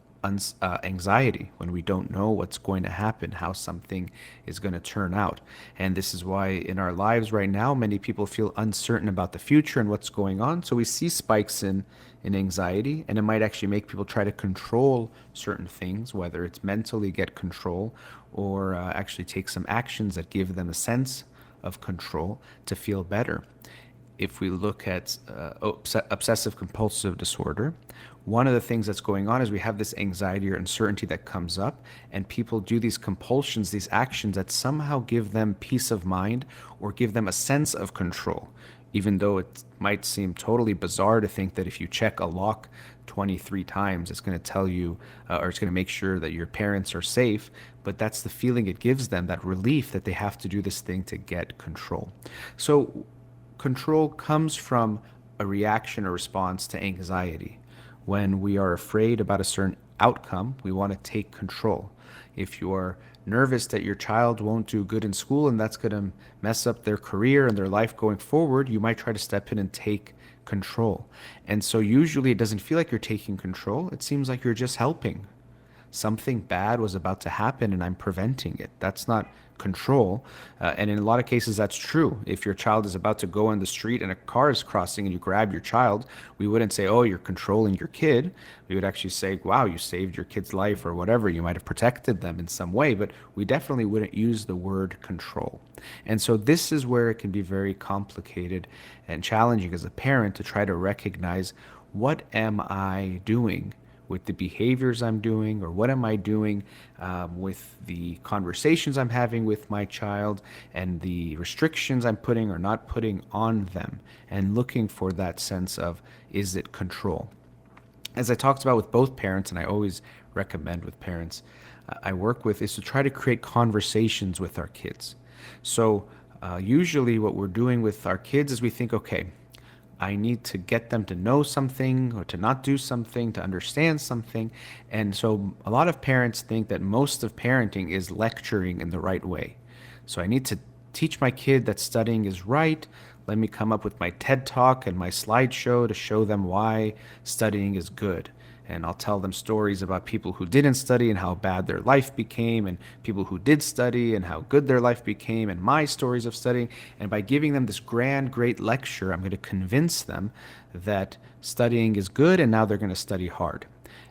anxiety when we don't know what's going to happen, how something is going to turn out. And this is why in our lives right now, many people feel uncertain about the future and what's going on. So we see spikes in anxiety, and it might actually make people try to control certain things, whether it's mentally get control or actually take some actions that give them a sense of control to feel better. If we look at obsessive compulsive disorder, one of the things that's going on is we have this anxiety or uncertainty that comes up, and people do these compulsions, these actions that somehow give them peace of mind or give them a sense of control, even though it might seem totally bizarre to think that if you check a lock 23 times, it's going to tell you, or it's going to make sure that your parents are safe. But that's the feeling it gives them, that relief that they have to do this thing to get control. So control comes from a reaction or response to anxiety. When we are afraid about a certain outcome, we want to take control. If you're nervous that your child won't do good in school and that's going to mess up their career and their life going forward, you might try to step in and take control. And so usually it doesn't feel like you're taking control. It seems like you're just helping. Something bad was about to happen and I'm preventing it. That's not control. And in a lot of cases, that's true. If your child is about to go on the street and a car is crossing and you grab your child, we wouldn't say, oh, you're controlling your kid. We would actually say, wow, you saved your kid's life or whatever. You might have protected them in some way, but we definitely wouldn't use the word control. And so this is where it can be very complicated and challenging as a parent to try to recognize, what am I doing with the behaviors I'm doing, or what am I doing with the conversations I'm having with my child and the restrictions I'm putting or not putting on them, and looking for that sense of, is it control? As I talked about with both parents, and I always recommend with parents I work with, is to try to create conversations with our kids. So usually what we're doing with our kids is we think, okay, I need to get them to know something or to not do something, to understand something. And so a lot of parents think that most of parenting is lecturing in the right way. So I need to teach my kid that studying is right. Let me come up with my TED Talk and my slideshow to show them why studying is good. And I'll tell them stories about people who didn't study and how bad their life became, and people who did study and how good their life became, and my stories of studying. And by giving them this grand, great lecture, I'm going to convince them that studying is good, and now they're going to study hard.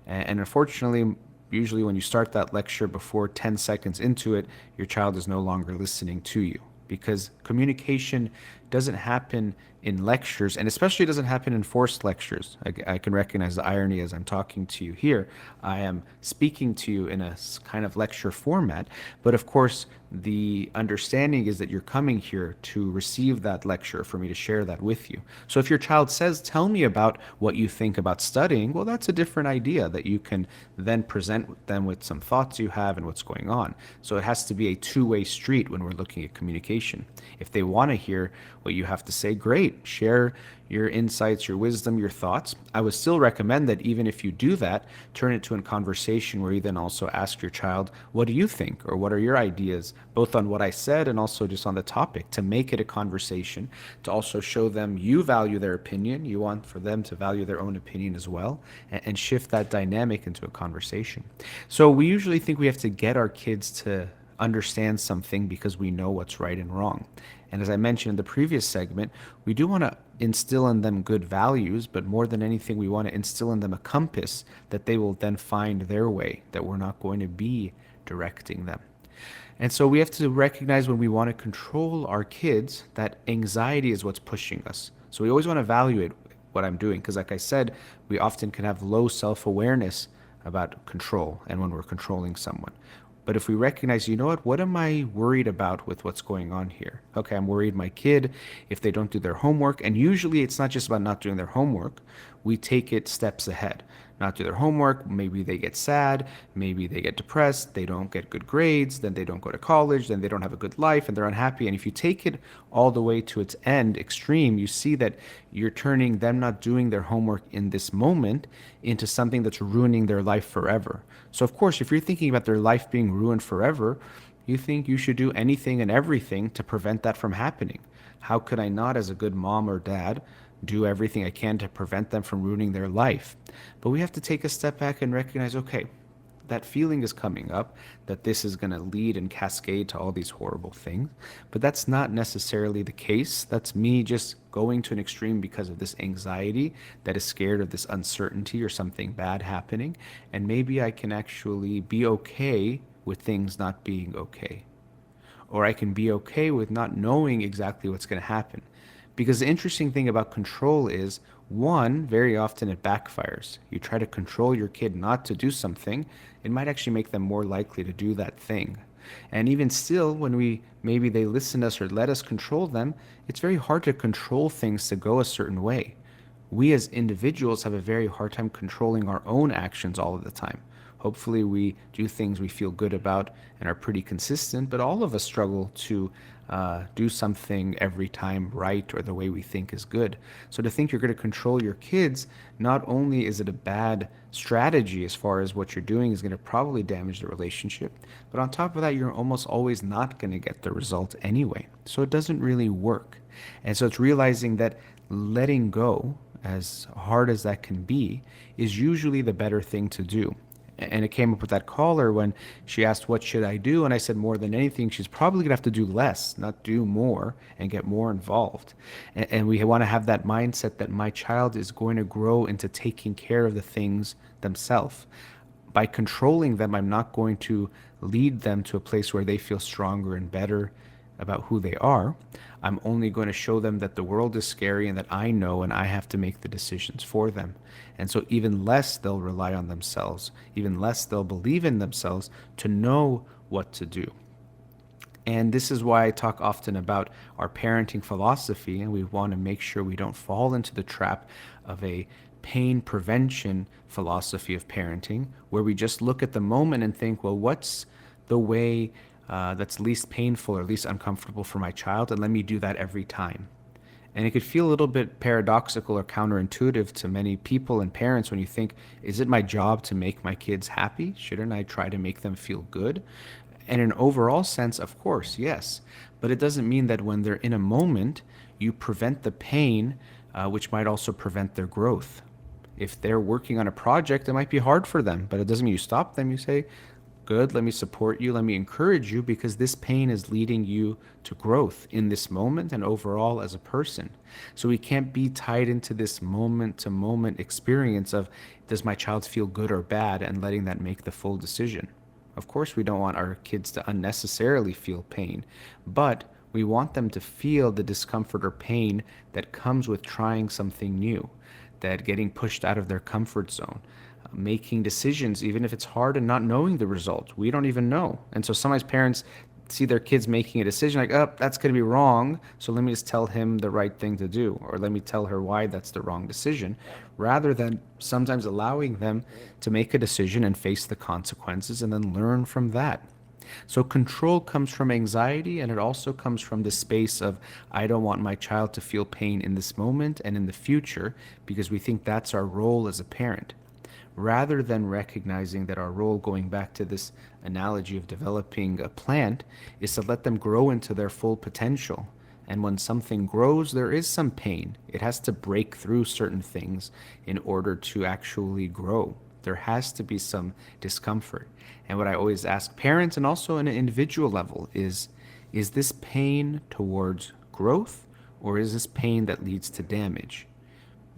And unfortunately, usually when you start that lecture before 10 seconds into it, your child is no longer listening to you, because communication doesn't happen in lectures, and especially doesn't happen in forced lectures. I can recognize the irony as I'm talking to you here. I am speaking to you in a kind of lecture format, but of course the understanding is that you're coming here to receive that lecture, for me to share that with you. So if your child says, tell me about what you think about studying, well, that's a different idea that you can then present them with some thoughts you have and what's going on. So it has to be a two-way street when we're looking at communication. If they want to hear what you have to say, great, share your insights, your wisdom, your thoughts. I would still recommend that even if you do that, turn it to a conversation where you then also ask your child, what do you think? Or what are your ideas, both on what I said and also just on the topic, to make it a conversation, to also show them you value their opinion. You want for them to value their own opinion as well, and shift that dynamic into a conversation. So we usually think we have to get our kids to understand something because we know what's right and wrong. And as I mentioned in the previous segment, we do want to instill in them good values, but more than anything, we want to instill in them a compass that they will then find their way, that we're not going to be directing them. And so we have to recognize when we want to control our kids that anxiety is what's pushing us. So we always want to evaluate what I'm doing because, like I said, we often can have low self-awareness about control and when we're controlling someone. But if we recognize, you know what am I worried about with what's going on here? Okay, I'm worried my kid, if they don't do their homework, and usually it's not just about not doing their homework, we take it steps ahead. Not do their homework, maybe they get sad, maybe they get depressed, they don't get good grades, then they don't go to college, then they don't have a good life, and they're unhappy. And if you take it all the way to its end, extreme, you see that you're turning them not doing their homework in this moment into something that's ruining their life forever. So of course, if you're thinking about their life being ruined forever, you think you should do anything and everything to prevent that from happening. How could I not, as a good mom or dad, do everything I can to prevent them from ruining their life? But we have to take a step back and recognize, okay, that feeling is coming up, that this is going to lead and cascade to all these horrible things. But that's not necessarily the case. That's me just going to an extreme because of this anxiety that is scared of this uncertainty or something bad happening. And maybe I can actually be okay with things not being okay. Or I can be okay with not knowing exactly what's going to happen. Because the interesting thing about control is, one, very often it backfires. You try to control your kid not to do something, it might actually make them more likely to do that thing. And even still, when maybe they listen to us or let us control them, it's very hard to control things to go a certain way. We as individuals have a very hard time controlling our own actions all of the time. Hopefully we do things we feel good about and are pretty consistent, but all of us struggle to do something every time right or the way we think is good. So to think you're going to control your kids, not only is it a bad strategy as far as what you're doing is going to probably damage the relationship, but on top of that, you're almost always not going to get the result anyway. So it doesn't really work. And so it's realizing that letting go, as hard as that can be, is usually the better thing to do. And it came up with that caller when she asked, what should I do? And I said, more than anything, she's probably going to have to do less, not do more and get more involved. And we want to have that mindset that my child is going to grow into taking care of the things themselves. By controlling them, I'm not going to lead them to a place where they feel stronger and better about who they are. I'm only going to show them that the world is scary and that I know and I have to make the decisions for them. And so even less they'll rely on themselves, even less they'll believe in themselves to know what to do. And this is why I talk often about our parenting philosophy, and we want to make sure we don't fall into the trap of a pain prevention philosophy of parenting, where we just look at the moment and think, well, what's the way that's least painful or least uncomfortable for my child, and let me do that every time. And it could feel a little bit paradoxical or counterintuitive to many people and parents when you think, is it my job to make my kids happy? Shouldn't I try to make them feel good? And in an overall sense, of course, yes. But it doesn't mean that when they're in a moment, you prevent the pain, which might also prevent their growth. If they're working on a project, it might be hard for them, but it doesn't mean you stop them. You say, good, let me support you, let me encourage you, because this pain is leading you to growth in this moment and overall as a person. So we can't be tied into this moment-to-moment experience of, does my child feel good or bad, and letting that make the full decision. Of course, we don't want our kids to unnecessarily feel pain, but we want them to feel the discomfort or pain that comes with trying something new, that getting pushed out of their comfort zone, making decisions, even if it's hard, and not knowing the result. We don't even know. And so sometimes parents see their kids making a decision like, oh, that's going to be wrong, so let me just tell him the right thing to do, or let me tell her why that's the wrong decision, rather than sometimes allowing them to make a decision and face the consequences and then learn from that. So control comes from anxiety, and it also comes from the space of, I don't want my child to feel pain in this moment and in the future, because we think that's our role as a parent. Rather than recognizing that our role, going back to this analogy of developing a plant, is to let them grow into their full potential. And when something grows, there is some pain. It has to break through certain things in order to actually grow. There has to be some discomfort. And what I always ask parents, and also on an individual level, is this pain towards growth, or is this pain that leads to damage?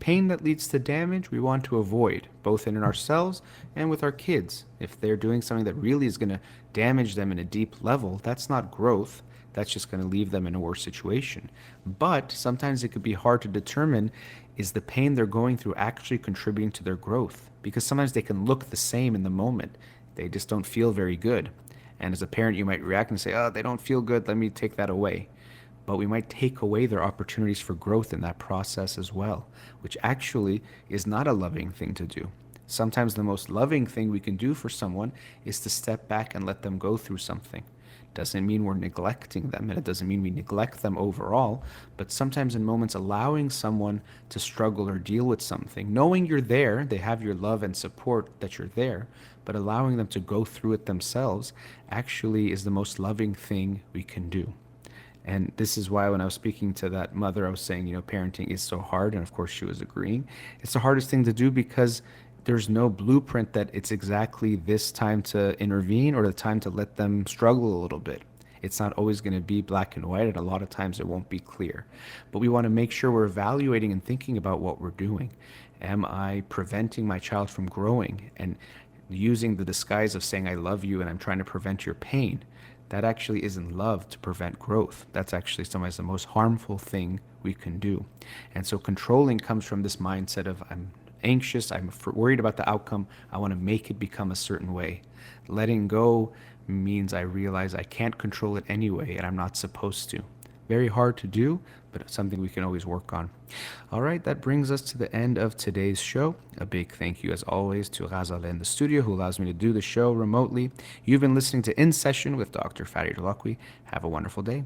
Pain that leads to damage, we want to avoid, both in ourselves and with our kids. If they're doing something that really is going to damage them in a deep level, that's not growth. That's just going to leave them in a worse situation. But sometimes it could be hard to determine, is the pain they're going through actually contributing to their growth? Because sometimes they can look the same in the moment. They just don't feel very good. And as a parent, you might react and say, oh, they don't feel good, let me take that away. But we might take away their opportunities for growth in that process as well, which actually is not a loving thing to do. Sometimes the most loving thing we can do for someone is to step back and let them go through something. Doesn't mean we're neglecting them, and it doesn't mean we neglect them overall, but sometimes in moments allowing someone to struggle or deal with something, knowing you're there, they have your love and support that you're there, but allowing them to go through it themselves actually is the most loving thing we can do. And this is why when I was speaking to that mother, I was saying, parenting is so hard. And of course, she was agreeing. It's the hardest thing to do because there's no blueprint that it's exactly this time to intervene or the time to let them struggle a little bit. It's not always going to be black and white, and a lot of times it won't be clear. But we want to make sure we're evaluating and thinking about what we're doing. Am I preventing my child from growing? And using the disguise of saying, I love you and I'm trying to prevent your pain. That actually isn't love to prevent growth. That's actually sometimes the most harmful thing we can do. And so controlling comes from this mindset of, I'm anxious, I'm worried about the outcome, I want to make it become a certain way. Letting go means I realize I can't control it anyway, and I'm not supposed to. Very hard to do, but it's something we can always work on. All right, that brings us to the end of today's show. A big thank you, as always, to Ghazal in the studio, who allows me to do the show remotely. You've been listening to In Session with Dr. Farid Holakouee. Have a wonderful day.